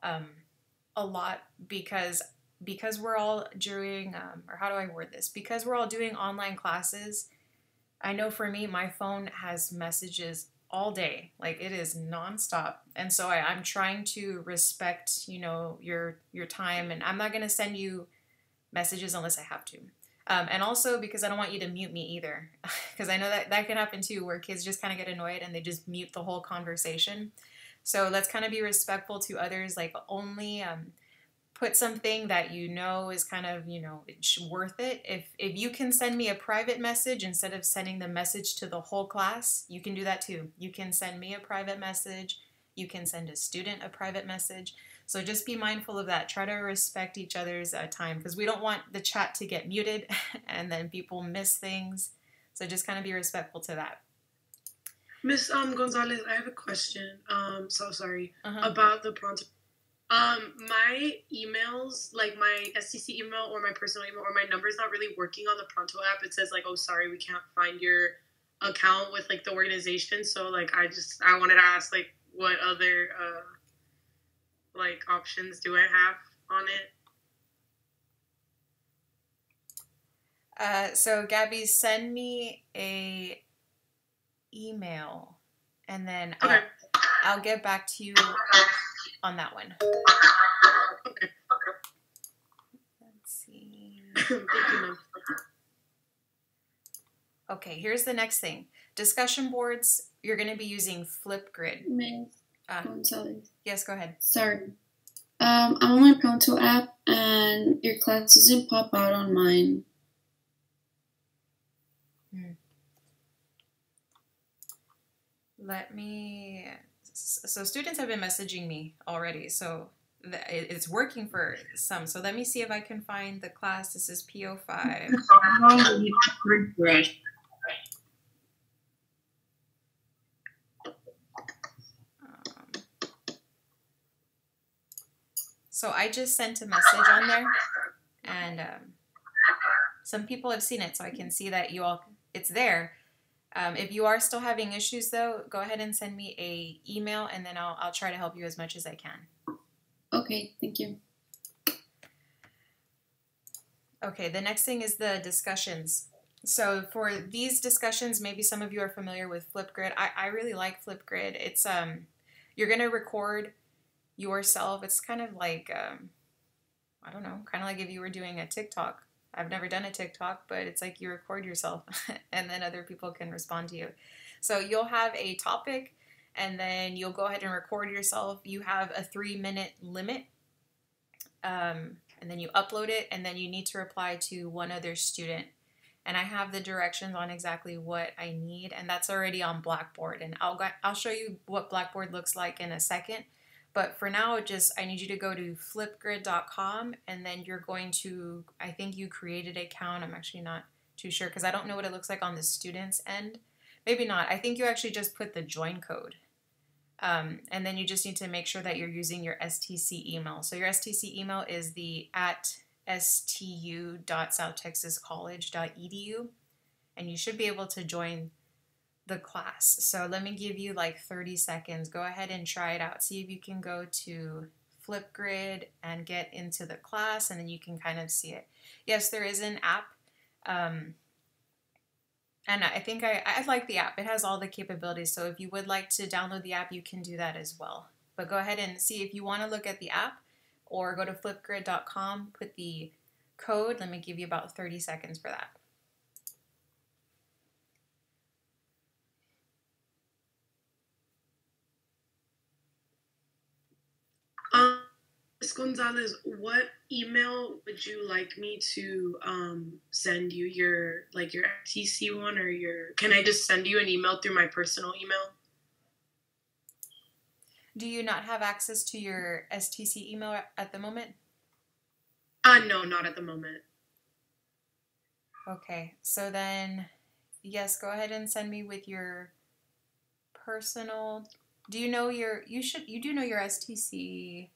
a lot because we're all doing, or how do I word this? Because we're all doing online classes, I know for me, my phone has messages all day, like it is nonstop. And so I'm trying to respect, you know, your time, and I'm not going to send you messages unless I have to. And also because I don't want you to mute me either, because I know that can happen too, where kids just kind of get annoyed and they just mute the whole conversation. So let's kind of be respectful to others, like only put something that you know is kind of, you know, worth it. If you can send me a private message instead of sending the message to the whole class, you can do that too. You can send me a private message. You can send a student a private message. So just be mindful of that. Try to respect each other's time, because we don't want the chat to get muted and then people miss things. So just kind of be respectful to that. Miss Gonzalez, I have a question. So sorry about the Pronto. My emails, like my STC email or my personal email or my number is not really working on the Pronto app. It says like, oh, sorry, we can't find your account with like the organization. So like, I wanted to ask like, what other like options do I have on it? So Gabby, send me a email, and then I'll get back to you on that one. Let's see. Okay, here's the next thing. Discussion boards, you're going to be using Flipgrid. Gonzalez. Yes, go ahead. Sorry. I'm on my Pronto app, and your class doesn't pop out on mine. Let me... So students have been messaging me already, so it's working for some. So let me see if I can find the class. This is P05. So I just sent a message on there, and some people have seen it, so I can see that you all, it's there. If you are still having issues, though, go ahead and send me a email, and then I'll try to help you as much as I can. Okay, thank you. Okay, the next thing is the discussions. So for these discussions, maybe some of you are familiar with Flipgrid. I really like Flipgrid. It's you're going to record yourself. It's kind of like, I don't know, kind of like if you were doing a TikTok. I've never done a TikTok, but it's like you record yourself and then other people can respond to you. So you'll have a topic and then you'll go ahead and record yourself. You have a 3-minute limit. And then you upload it and then you need to reply to one other student. And I have the directions on exactly what I need, and that's already on Blackboard. And I'll show you what Blackboard looks like in a second. But for now, I need you to go to flipgrid.com and then you're going to, I think you created an account. I'm actually not too sure because I don't know what it looks like on the student's end. Maybe not. I think you actually just put the join code. And then you just need to make sure that you're using your STC email. So your STC email is the @stu.southtexascollege.edu, and you should be able to join the class. So let me give you like 30 seconds. Go ahead and try it out. See if you can go to Flipgrid and get into the class, and then you can kind of see it. Yes, there is an app. And I think I like the app. It has all the capabilities. So if you would like to download the app, you can do that as well. But go ahead and see if you want to look at the app, or go to flipgrid.com, put the code. Let me give you about 30 seconds for that. Ms. Gonzalez, what email would you like me to send you? Your FTC one, or can I just send you an email through my personal email? Do you not have access to your STC email at the moment? No, not at the moment. Okay, so then, yes, go ahead and send me with your personal. Do you know you do know your STC?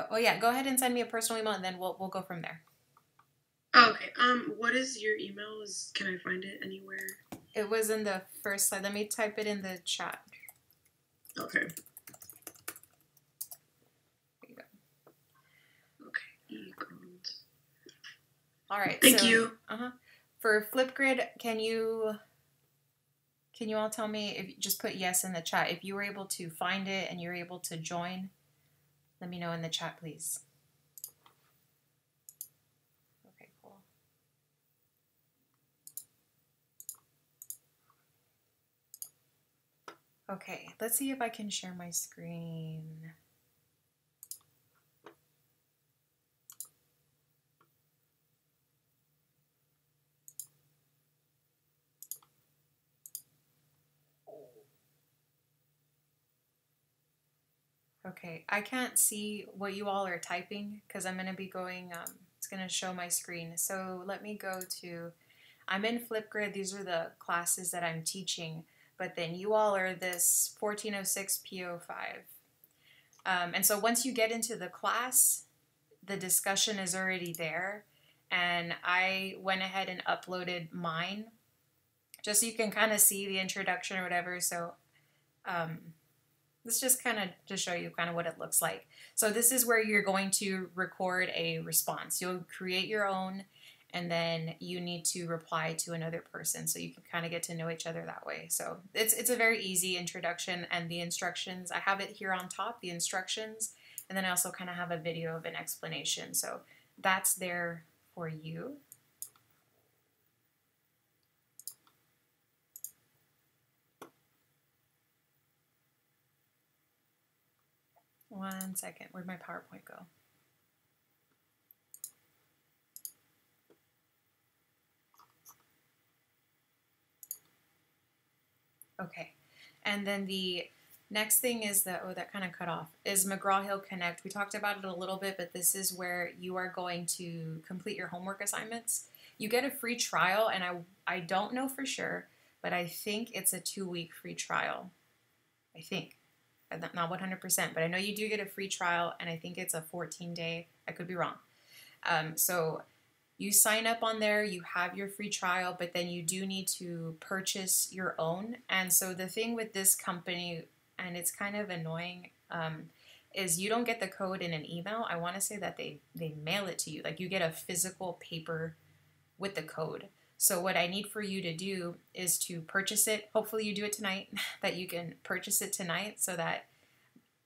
Oh yeah, go ahead and send me a personal email and then we'll go from there. Okay. What is your email? Can I find it anywhere? It was in the first slide. Let me type it in the chat. Okay. There you go. Okay. All right. Thank you. For Flipgrid, can you all tell me, if just put yes in the chat, if you were able to find it and you're able to join? Let me know in the chat, please. Okay, cool. Okay, let's see if I can share my screen. Okay, I can't see what you all are typing because I'm going to be going, it's going to show my screen. So let me go to, I'm in Flipgrid. These are the classes that I'm teaching, but then you all are this 1406 P05. And so once you get into the class, the discussion is already there. And I went ahead and uploaded mine just so you can kind of see the introduction or whatever. So, this just kind of to show you kind of what it looks like. So this is where you're going to record a response. You'll create your own, and then you need to reply to another person so you can kind of get to know each other that way. So it's a very easy introduction, and the instructions, I have it here on top, the instructions, and then I also kind of have a video of an explanation. So that's there for you. One second, where'd my PowerPoint go? Okay, and then the next thing is that, oh, that kind of cut off, is McGraw-Hill Connect. We talked about it a little bit, but this is where you are going to complete your homework assignments. You get a free trial, and I don't know for sure, but I think it's a 2-week free trial. I think. Not 100%, but I know you do get a free trial, and I think it's a 14-day. I could be wrong. So you sign up on there, you have your free trial, but then you do need to purchase your own. And so the thing with this company, and it's kind of annoying, is you don't get the code in an email. I want to say that they mail it to you. Like, you get a physical paper with the code. So what I need for you to do is to purchase it. Hopefully you do it tonight, that you can purchase it tonight so that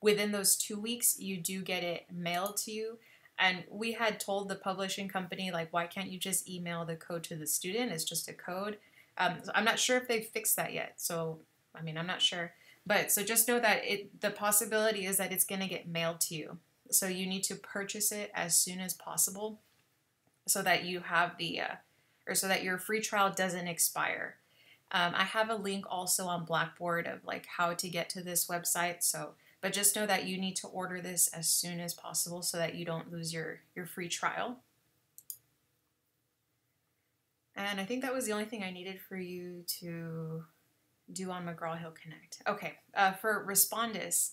within those 2 weeks, you do get it mailed to you. And we had told the publishing company, like, why can't you just email the code to the student? It's just a code. So I'm not sure if they've fixed that yet. So, I mean, I'm not sure. But so just know that the possibility is that it's going to get mailed to you. So you need to purchase it as soon as possible so that you have or so that your free trial doesn't expire. I have a link also on Blackboard of like how to get to this website. But just know that you need to order this as soon as possible so that you don't lose your free trial. And I think that was the only thing I needed for you to do on McGraw-Hill Connect. Okay, for Respondus,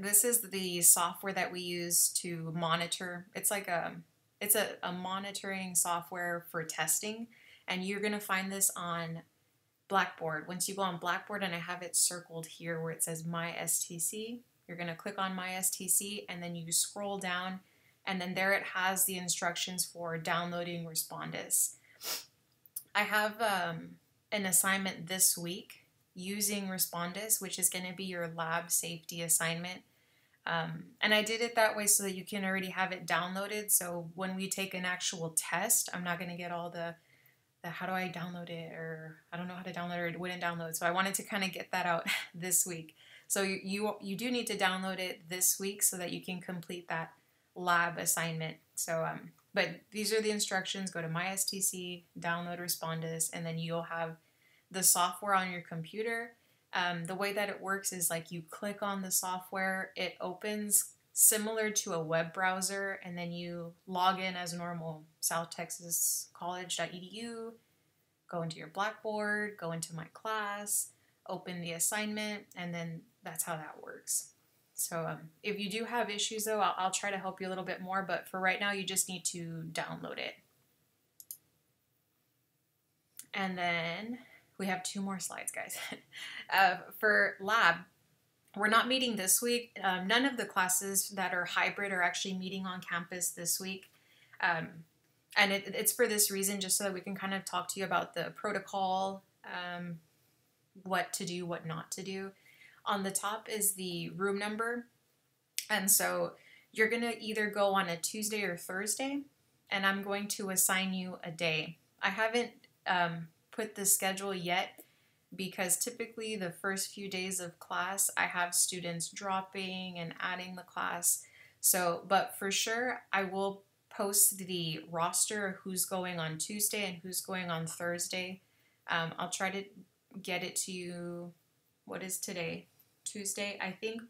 this is the software that we use to monitor. It's like it's a monitoring software for testing, and you're gonna find this on Blackboard. Once you go on Blackboard, and I have it circled here where it says My STC, you're gonna click on My STC, and then you scroll down, and then there it has the instructions for downloading Respondus. I have an assignment this week using Respondus, which is going to be your lab safety assignment. And I did it that way so that you can already have it downloaded. So when we take an actual test, I'm not going to get all the how do I download it, or I don't know how to download it, or it wouldn't download. So I wanted to kind of get that out this week. So you do need to download it this week so that you can complete that lab assignment. So but these are the instructions. Go to My STC, download Respondus, and then you'll have the software on your computer. The way that it works is like you click on the software, it opens similar to a web browser, and then you log in as normal, southtexascollege.edu, go into your Blackboard, go into My Class, open the assignment, and then that's how that works. So if you do have issues though, I'll try to help you a little bit more, but for right now you just need to download it. And then we have 2 more slides, guys. For lab, we're not meeting this week. None of the classes that are hybrid are actually meeting on campus this week. And it's for this reason, just so that we can kind of talk to you about the protocol, what to do, what not to do. On the top is the room number. And so you're going to either go on a Tuesday or Thursday, and I'm going to assign you a day. I haven't put the schedule yet because typically the first few days of class, I have students dropping and adding the class. So, but for sure, I will post the roster of who's going on Tuesday and who's going on Thursday. I'll try to get it to you. What is today? Tuesday. I think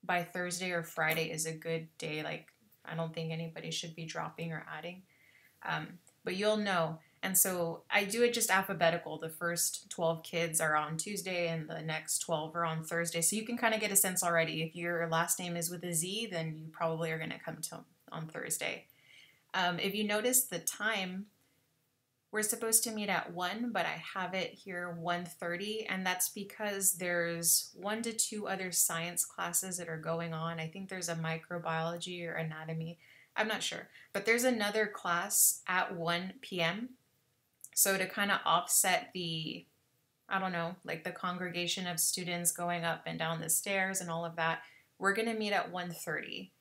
by Thursday or Friday is a good day. Like, I don't think anybody should be dropping or adding. But you'll know. And so I do it just alphabetical. The first 12 kids are on Tuesday and the next 12 are on Thursday. So you can kind of get a sense already. If your last name is with a Z, then you probably are going to come to on Thursday. If you notice the time, we're supposed to meet at 1, but I have it here 1:30, and that's because there's 1 to 2 other science classes that are going on. I think there's a microbiology or anatomy. I'm not sure. But there's another class at 1 p.m. So to kind of offset the, I don't know, like the congregation of students going up and down the stairs and all of that, we're going to meet at 1:30.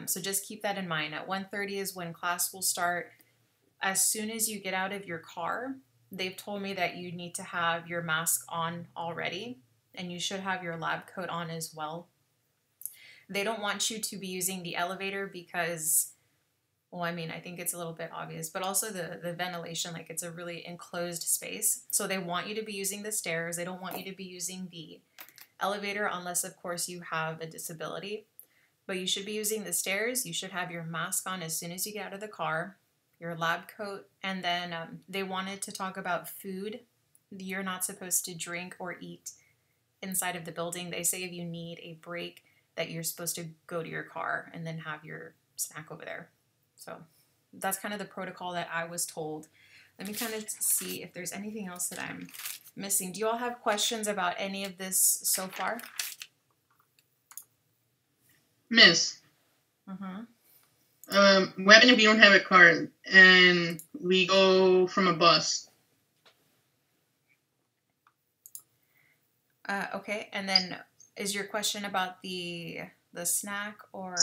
So just keep that in mind. At 1:30 is when class will start. As soon as you get out of your car, they've told me that you need to have your mask on already, and you should have your lab coat on as well. They don't want you to be using the elevator because, well, I mean, I think it's a little bit obvious, but also the ventilation, like it's a really enclosed space. So they want you to be using the stairs. They don't want you to be using the elevator unless, of course, you have a disability. But you should be using the stairs. You should have your mask on as soon as you get out of the car, your lab coat, and then they wanted to talk about food. You're not supposed to drink or eat inside of the building. They say if you need a break that you're supposed to go to your car and then have your snack over there. So that's kind of the protocol that I was told. Let me kind of see if there's anything else that I'm missing. Do you all have questions about any of this so far? Miss. What if you don't have a car and we go from a bus? Okay, and then Is your question about the snack or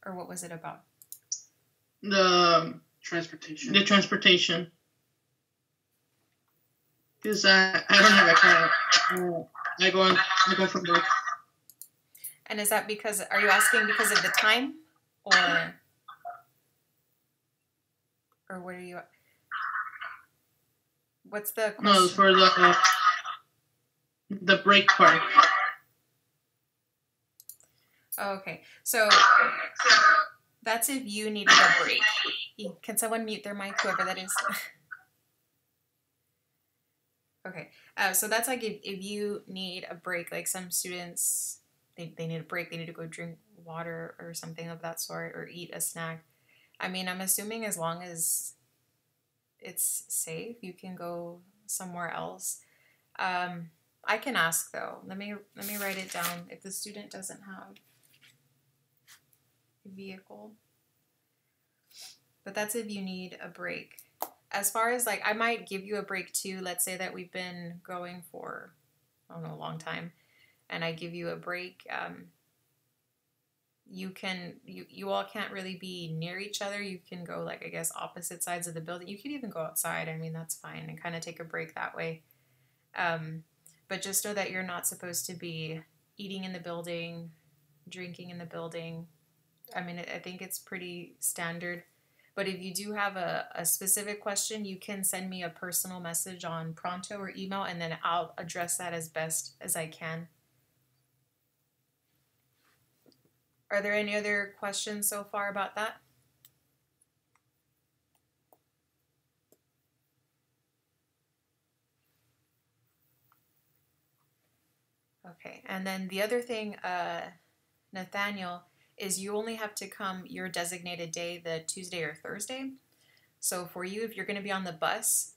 what was it about? The transportation. The transportation. Because I don't have a car. I go from work. And is that because, are you asking because of the time, or what are you, what's the question? No, for the break part. Oh, okay. So that's if you needed a break. Can someone mute their mic, whoever that is? Okay. So that's like if you need a break, like some students, they need a break, they need to go drink water or something of that sort, or eat a snack. I mean, I'm assuming as long as it's safe, you can go somewhere else. I can ask though. Let me write it down. If the student doesn't have a vehicle, but that's if you need a break. As far as like, I might give you a break too. Let's say that we've been going for, I don't know, a long time, and I give you a break. You all can't really be near each other. You can go, like, I guess, opposite sides of the building. You could even go outside. I mean, that's fine, and kind of take a break that way. But just know that you're not supposed to be eating in the building, drinking in the building. I mean, I think it's pretty standard. But if you do have a specific question, you can send me a personal message on Pronto or email, and then I'll address that as best as I can. Are there any other questions so far about that? Okay, and then the other thing, Nathaniel, is you only have to come your designated day, the Tuesday or Thursday. So for you, if you're going to be on the bus,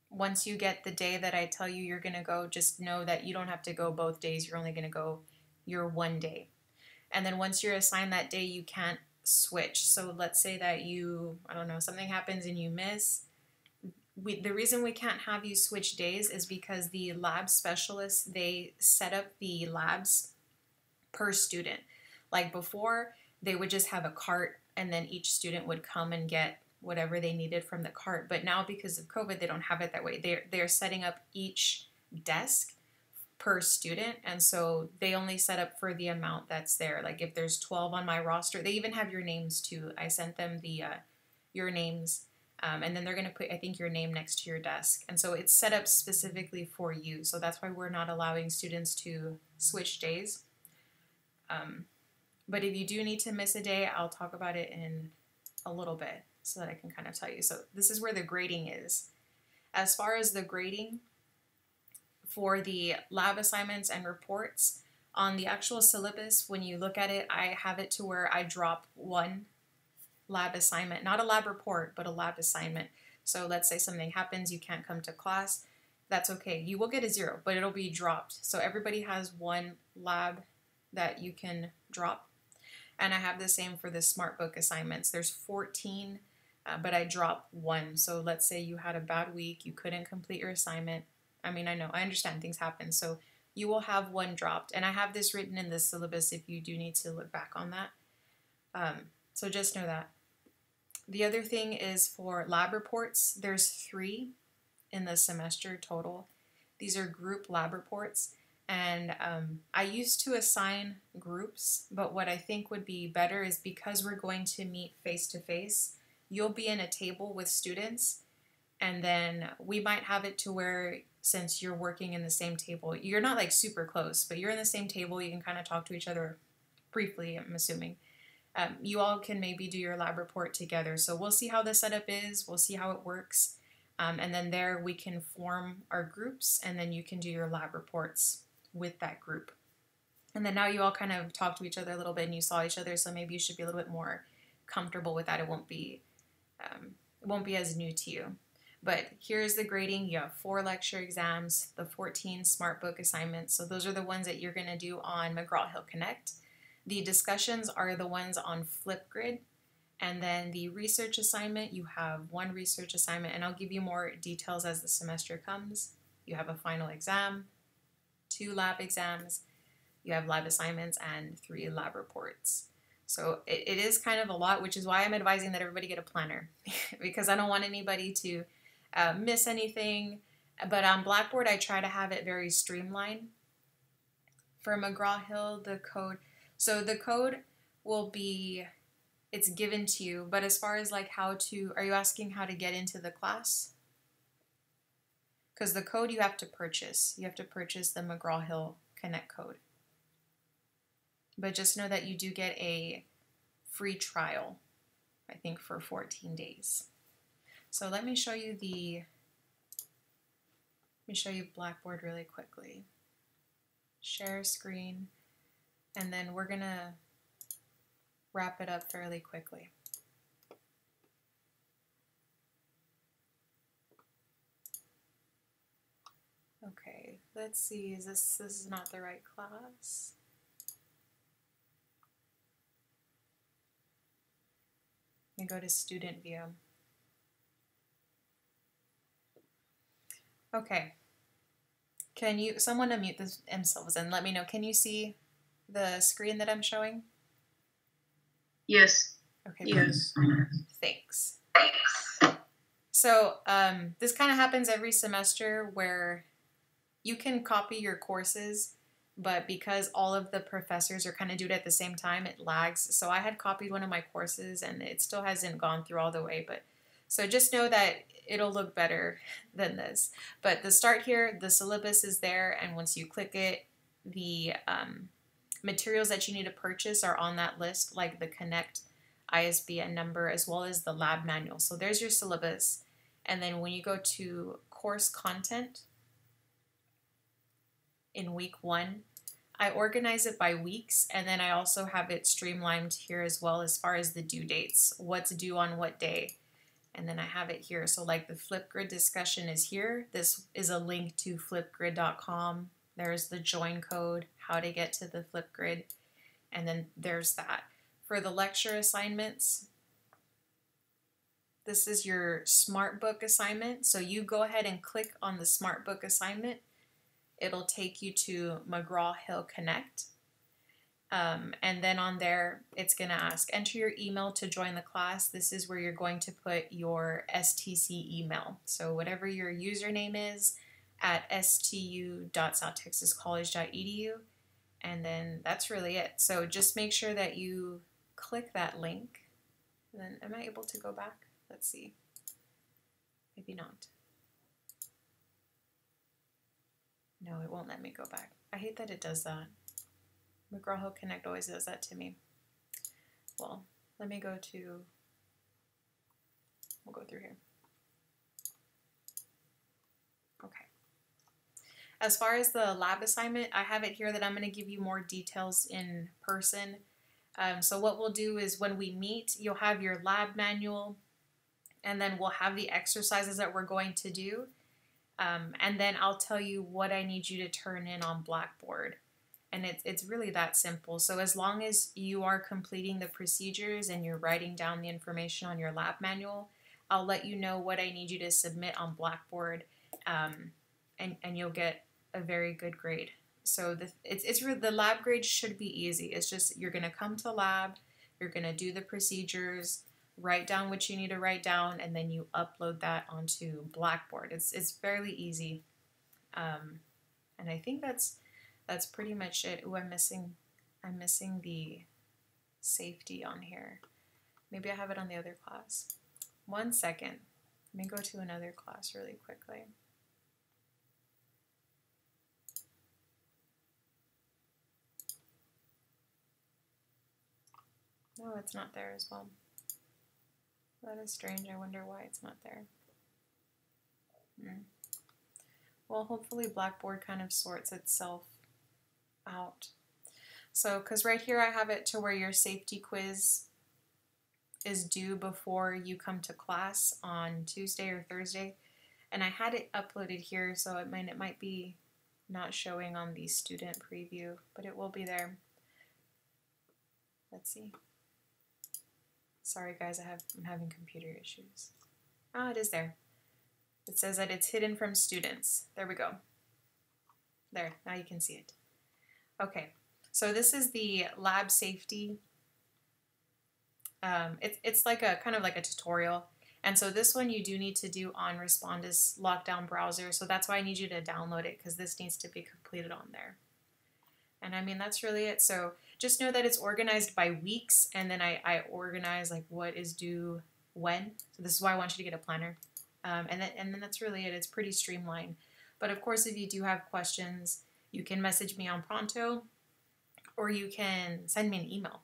once you get the day that I tell you you're going to go, just know that you don't have to go both days. You're only going to go your one day. And then once you're assigned that day, you can't switch. So let's say that you, I don't know, something happens and you miss. The reason we can't have you switch days is because the lab specialists, they set up the labs per student. Like before, they would just have a cart and then each student would come and get whatever they needed from the cart. But now because of COVID, they don't have it that way. They're setting up each desk per student, and so they only set up for the amount that's there. Like if there's 12 on my roster, they even have your names too. I sent them the your names, and then they're going to put, I think, your name next to your desk. And so it's set up specifically for you. So that's why we're not allowing students to switch days. But if you do need to miss a day, I'll talk about it in a little bit so that I can kind of tell you. So this is where the grading is. As far as the grading for the lab assignments and reports, on the actual syllabus, when you look at it, I have it to where I drop one lab assignment, not a lab report, but a lab assignment. So let's say something happens, you can't come to class, that's okay. You will get a 0, but it'll be dropped. So everybody has one lab that you can drop. And I have the same for the SmartBook assignments. There's 14, but I drop 1. So let's say you had a bad week, you couldn't complete your assignment. I mean, I know, I understand things happen. So you will have 1 dropped. And I have this written in the syllabus if you do need to look back on that. So just know that. The other thing is for lab reports, there's 3 in the semester total. These are group lab reports. And I used to assign groups, but what I think would be better is because we're going to meet face-to-face, you'll be in a table with students, and then we might have it to where, since you're working in the same table, you're not like super close, but you're in the same table, you can kind of talk to each other briefly, I'm assuming. You all can maybe do your lab report together. So we'll see how the setup is, we'll see how it works, and then there we can form our groups, and then you can do your lab reports with that group. And then now you all kind of talk to each other a little bit and you saw each other, so maybe you should be a little bit more comfortable with that. It won't be as new to you. But here's the grading. You have 4 lecture exams, the 14 SmartBook assignments. So those are the ones that you're going to do on McGraw-Hill Connect. The discussions are the ones on Flipgrid. And then the research assignment, you have 1 research assignment, and I'll give you more details as the semester comes. You have a final exam, 2 lab exams, you have lab assignments, and 3 lab reports. So it is kind of a lot, which is why I'm advising that everybody get a planner because I don't want anybody to miss anything. But on Blackboard, I try to have it very streamlined. For McGraw-Hill, the code, so the code will be, it's given to you, but as far as like how to, are you asking how to get into the class? Because the code you have to purchase. You have to purchase the McGraw-Hill Connect code. But just know that you do get a free trial, I think for 14 days. So let me show you Blackboard really quickly. Share screen, and then we're gonna wrap it up fairly quickly. Okay, let's see, this is not the right class. And go to student view. Okay. Can you, someone unmute themselves and let me know, can you see the screen that I'm showing? Yes. Okay. Yes. Thanks. So this kind of happens every semester where you can copy your courses, but because all of the professors are kind of doing it at the same time, it lags. So I had copied one of my courses and it still hasn't gone through all the way, but so just know that it'll look better than this. But the start here, the syllabus is there, and once you click it, the materials that you need to purchase are on that list, like the Connect ISBN number as well as the lab manual. So there's your syllabus. And then when you go to course content in week 1, I organize it by weeks, and then I also have it streamlined here as well as far as the due dates, what's due on what day. And then I have it here. So like the Flipgrid discussion is here. This is a link to flipgrid.com. There's the join code, how to get to the Flipgrid. And then there's that. For the lecture assignments, this is your SmartBook assignment. So you go ahead and click on the SmartBook assignment. It'll take you to McGraw-Hill Connect. And then on there, it's going to ask, enter your email to join the class. This is where you're going to put your STC email. So whatever your username is at stu.southtexascollege.edu. And then that's really it. So just make sure that you click that link. And then am I able to go back? Let's see. Maybe not. No, it won't let me go back. I hate that it does that. McGraw-Hill Connect always does that to me. Well, let me go to, we'll go through here. Okay. As far as the lab assignment, I have it here that I'm going to give you more details in person. So what we'll do is when we meet, you'll have your lab manual, and then we'll have the exercises that we're going to do. And then I'll tell you what I need you to turn in on Blackboard. And it's really that simple. So as long as you are completing the procedures and you're writing down the information on your lab manual, I'll let you know what I need you to submit on Blackboard, and you'll get a very good grade. So the lab grade should be easy. It's just you're going to come to lab, you're going to do the procedures, write down what you need to write down, and then you upload that onto Blackboard. It's fairly easy, and I think that's pretty much it. Ooh, I'm missing the safety on here. Maybe I have it on the other class. 1 second. Let me go to another class really quickly. No, it's not there as well. That is strange. I wonder why it's not there. Well, hopefully Blackboard kind of sorts itself out. So, because right here I have it to where your safety quiz is due before you come to class on Tuesday or Thursday, and I had it uploaded here, so it might be not showing on the student preview, but it will be there. Let's see. Sorry guys, I'm having computer issues. Oh, it is there. It says that it's hidden from students. There we go. There, now you can see it. Okay, so this is the lab safety. It's like a kind of like a tutorial. And so this one you do need to do on Respondus lockdown browser. So that's why I need you to download it, because this needs to be completed on there. And I mean, that's really it. So just know that it's organized by weeks, and then I organize like what is due when. So this is why I want you to get a planner. And then that's really it. It's pretty streamlined. But of course, if you do have questions, you can message me on Pronto, or you can send me an email.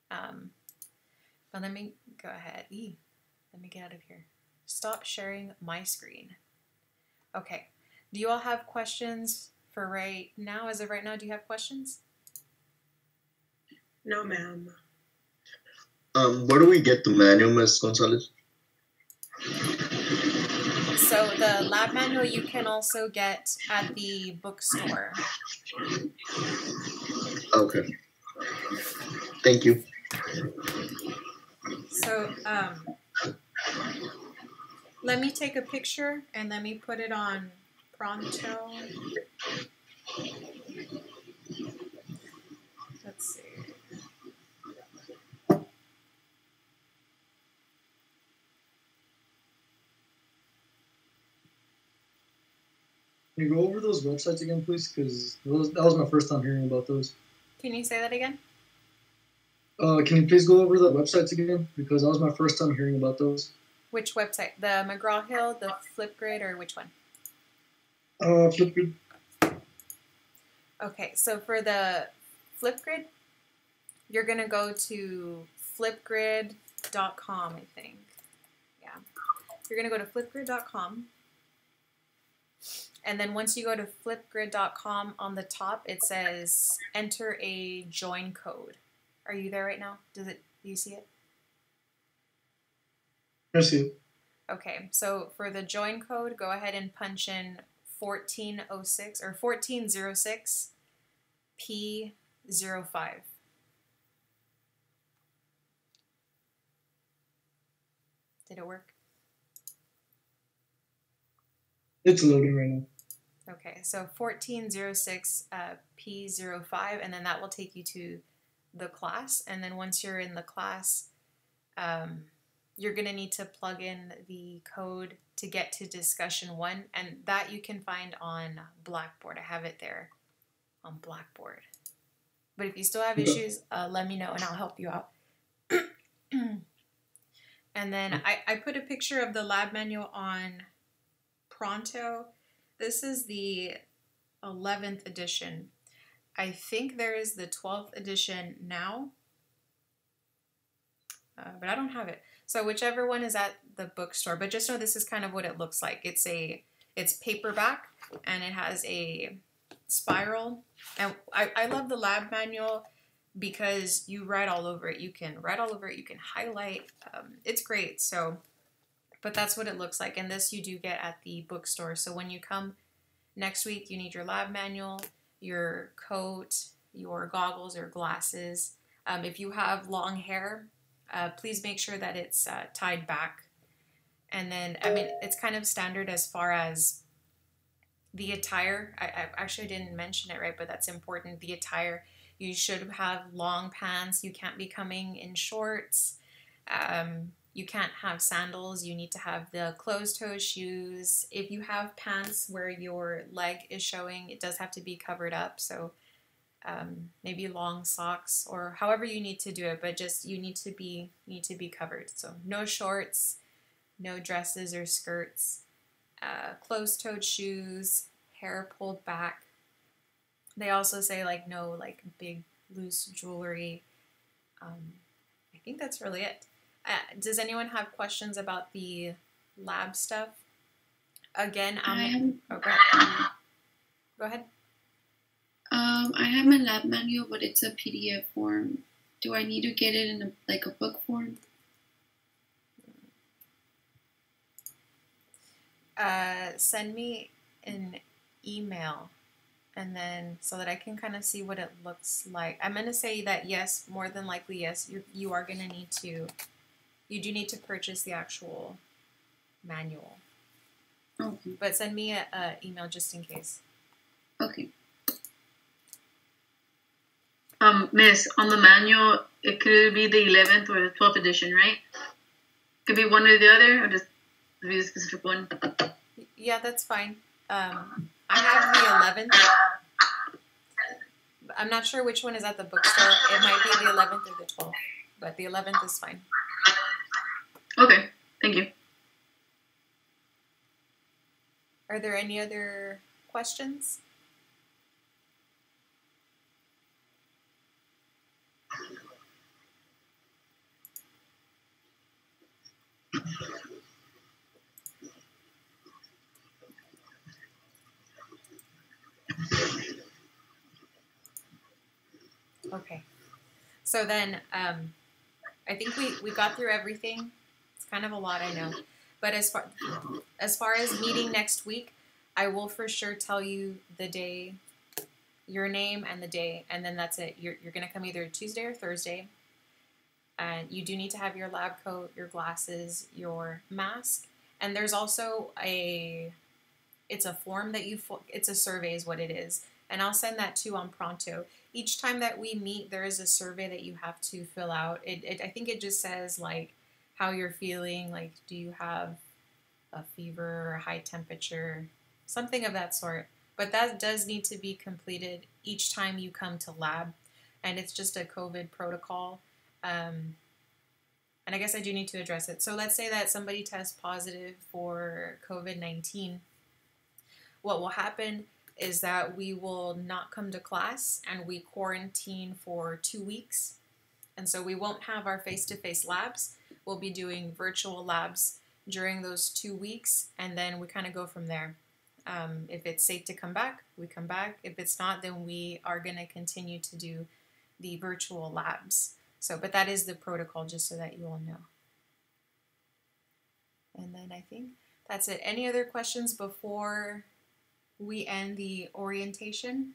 But let me go ahead. Let me get out of here. Stop sharing my screen. Okay. Do you all have questions for right now? As of right now, do you have questions? No, ma'am. Where do we get the manual, Ms. Gonzalez? So the lab manual you can also get at the bookstore. Okay. Thank you. So let me take a picture and let me put it on Pronto. Let's see. Can you go over those websites again, please? Because that was my first time hearing about those. Can you say that again? Can you please go over the websites again? Because that was my first time hearing about those. Which website? The McGraw-Hill, the Flipgrid, or which one? Flipgrid. Okay, so for the Flipgrid, you're going to go to flipgrid.com, I think. Yeah. You're going to go to flipgrid.com. And then once you go to flipgrid.com, on the top, it says enter a join code. Are you there right now? Do you see it? I see it. Okay, so for the join code, go ahead and punch in 1406 or 1406 P05. Did it work? It's loading right now. Okay, so 1406 P05, and then that will take you to the class. And then once you're in the class, you're going to need to plug in the code to get to discussion 1, and that you can find on Blackboard. I have it there on Blackboard. But if you still have issues, let me know and I'll help you out. And then I put a picture of the lab manual on Pronto. This is the 11th edition. I think there is the 12th edition now, but I don't have it. So whichever one is at the bookstore, but just know this is kind of what it looks like. It's paperback, and it has a spiral. And I love the lab manual because you write all over it. You can write all over it. You can highlight. It's great. So, but that's what it looks like. And this you do get at the bookstore. So when you come next week, you need your lab manual, your coat, your goggles or glasses. If you have long hair, please make sure that it's tied back. And then, I mean, it's kind of standard as far as the attire. I actually didn't mention it, right? But that's important. The attire, you should have long pants. You can't be coming in shorts. You can't have sandals. You need to have the closed-toe shoes. If you have pants where your leg is showing, it does have to be covered up. So maybe long socks or however you need to do it, but just you need to be covered. So no shorts, no dresses or skirts, closed-toed shoes, hair pulled back. They also say like no like big loose jewelry. I think that's really it. Does anyone have questions about the lab stuff? Again, okay. Go ahead. I have my lab manual, but it's a PDF form. Do I need to get it in a book form? Send me an email, and then so that I can kind of see what it looks like. I'm going to say that yes, more than likely yes, you are going to need to, you do need to purchase the actual manual. Okay. But send me an email just in case. Okay. Miss, on the manual, it could be the 11th or the 12th edition, right? Could be one or the other, or just be a specific one. Yeah, that's fine. I have the 11th. I'm not sure which one is at the bookstore. It might be the 11th or the 12th, but the 11th is fine. Okay, thank you. Are there any other questions? Okay. So then, I think we got through everything. It's kind of a lot, I know. But as far as meeting next week, I will for sure tell you the day, your name and the day, and then that's it. You're going to come either Tuesday or Thursday. And you do need to have your lab coat, your glasses, your mask. And there's also it's a form that it's a survey is what it is. And I'll send that to you on Pronto. Each time that we meet, there is a survey that you have to fill out. I think it just says like how you're feeling, like do you have a fever or a high temperature, something of that sort. But that does need to be completed each time you come to lab. And it's just a COVID protocol. And I guess I do need to address it. So let's say that somebody tests positive for COVID-19. What will happen is that we will not come to class and we quarantine for 2 weeks. And so we won't have our face-to-face labs. We'll be doing virtual labs during those 2 weeks, and then we kind of go from there. If it's safe to come back, we come back. If it's not, then we are going to continue to do the virtual labs. So, but that is the protocol, just so that you all know. And then I think that's it. Any other questions before we end the orientation?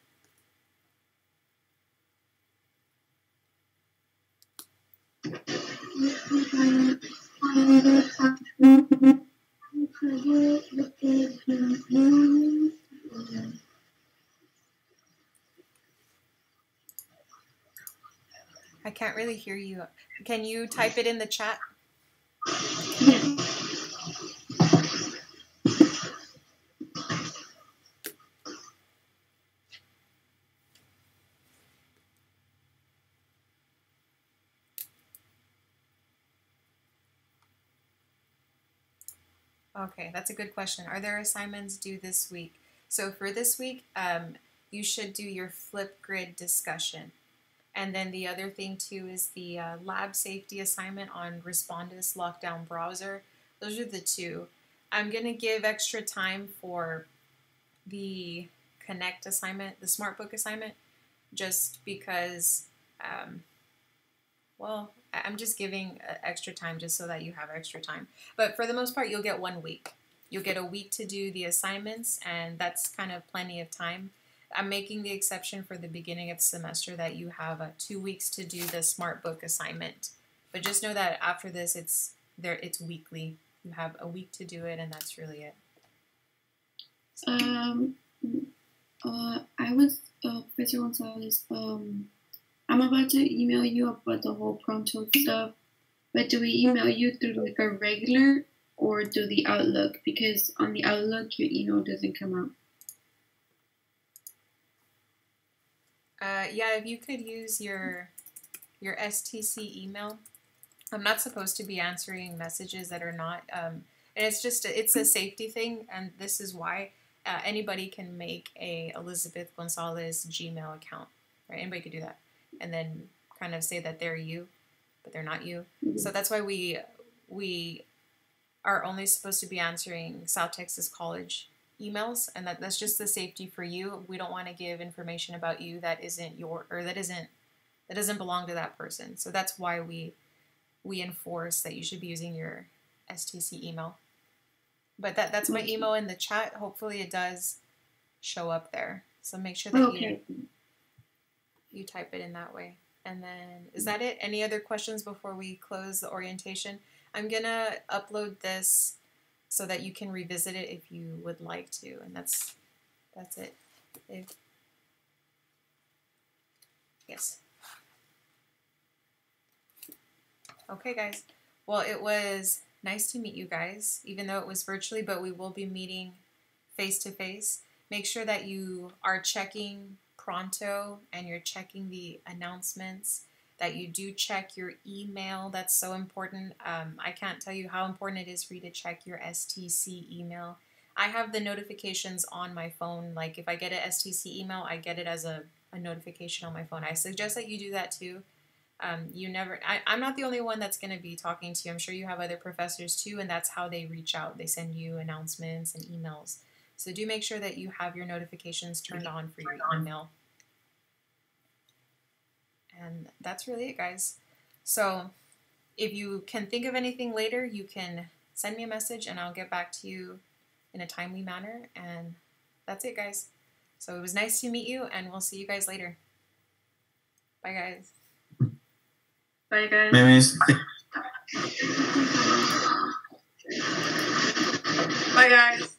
I can't really hear you. Can you type it in the chat? Okay, that's a good question. Are there assignments due this week? So for this week, you should do your Flipgrid discussion. And then the other thing too is the lab safety assignment on Respondus Lockdown Browser. Those are the two. I'm going to give extra time for the Connect assignment, the SmartBook assignment, just because, well, I'm just giving extra time just so that you have extra time. But for the most part, you'll get 1 week. You'll get a week to do the assignments, and that's kind of plenty of time. I'm making the exception for the beginning of the semester that you have 2 weeks to do the SmartBook assignment. But just know that after this, it's weekly. You have a week to do it, and that's really it. I was Professor Gonzalez. I'm about to email you about the whole Pronto stuff, but do we email you through like a regular or through the Outlook? Because on the Outlook, your email doesn't come out. Yeah, if you could use your STC email. I'm not supposed to be answering messages that are not, and it's a safety thing, and this is why anybody can make a Elizabeth Gonzalez Gmail account, right? Anybody could do that, and then kind of say that they're you, but they're not you. Mm-hmm. So that's why we are only supposed to be answering South Texas College emails, and that's just the safety for you. We don't want to give information about you that isn't that doesn't belong to that person. So that's why we enforce that you should be using your STC email. But that's my email in the chat. Hopefully it does show up there. So make sure that you type it in that way. And then, is that it? Any other questions before we close the orientation? I'm going to upload this so that you can revisit it if you would like to. And that's it. Yes. Okay, guys. Well, it was nice to meet you guys, even though it was virtually, but we will be meeting face to face. Make sure that you are checking Pronto and you're checking the announcements, that you do check your email. That's so important. I can't tell you how important it is for you to check your STC email. I have the notifications on my phone. Like if I get an STC email, I get it as a notification on my phone. I suggest that you do that too. I'm not the only one that's going to be talking to you. I'm sure you have other professors too, and that's how they reach out. They send you announcements and emails. So do make sure that you have your notifications turned on for your email. And that's really it, guys. So if you can think of anything later, you can send me a message and I'll get back to you in a timely manner. And that's it, guys. So it was nice to meet you, and we'll see you guys later. Bye, guys. Bye, guys. Bye, guys.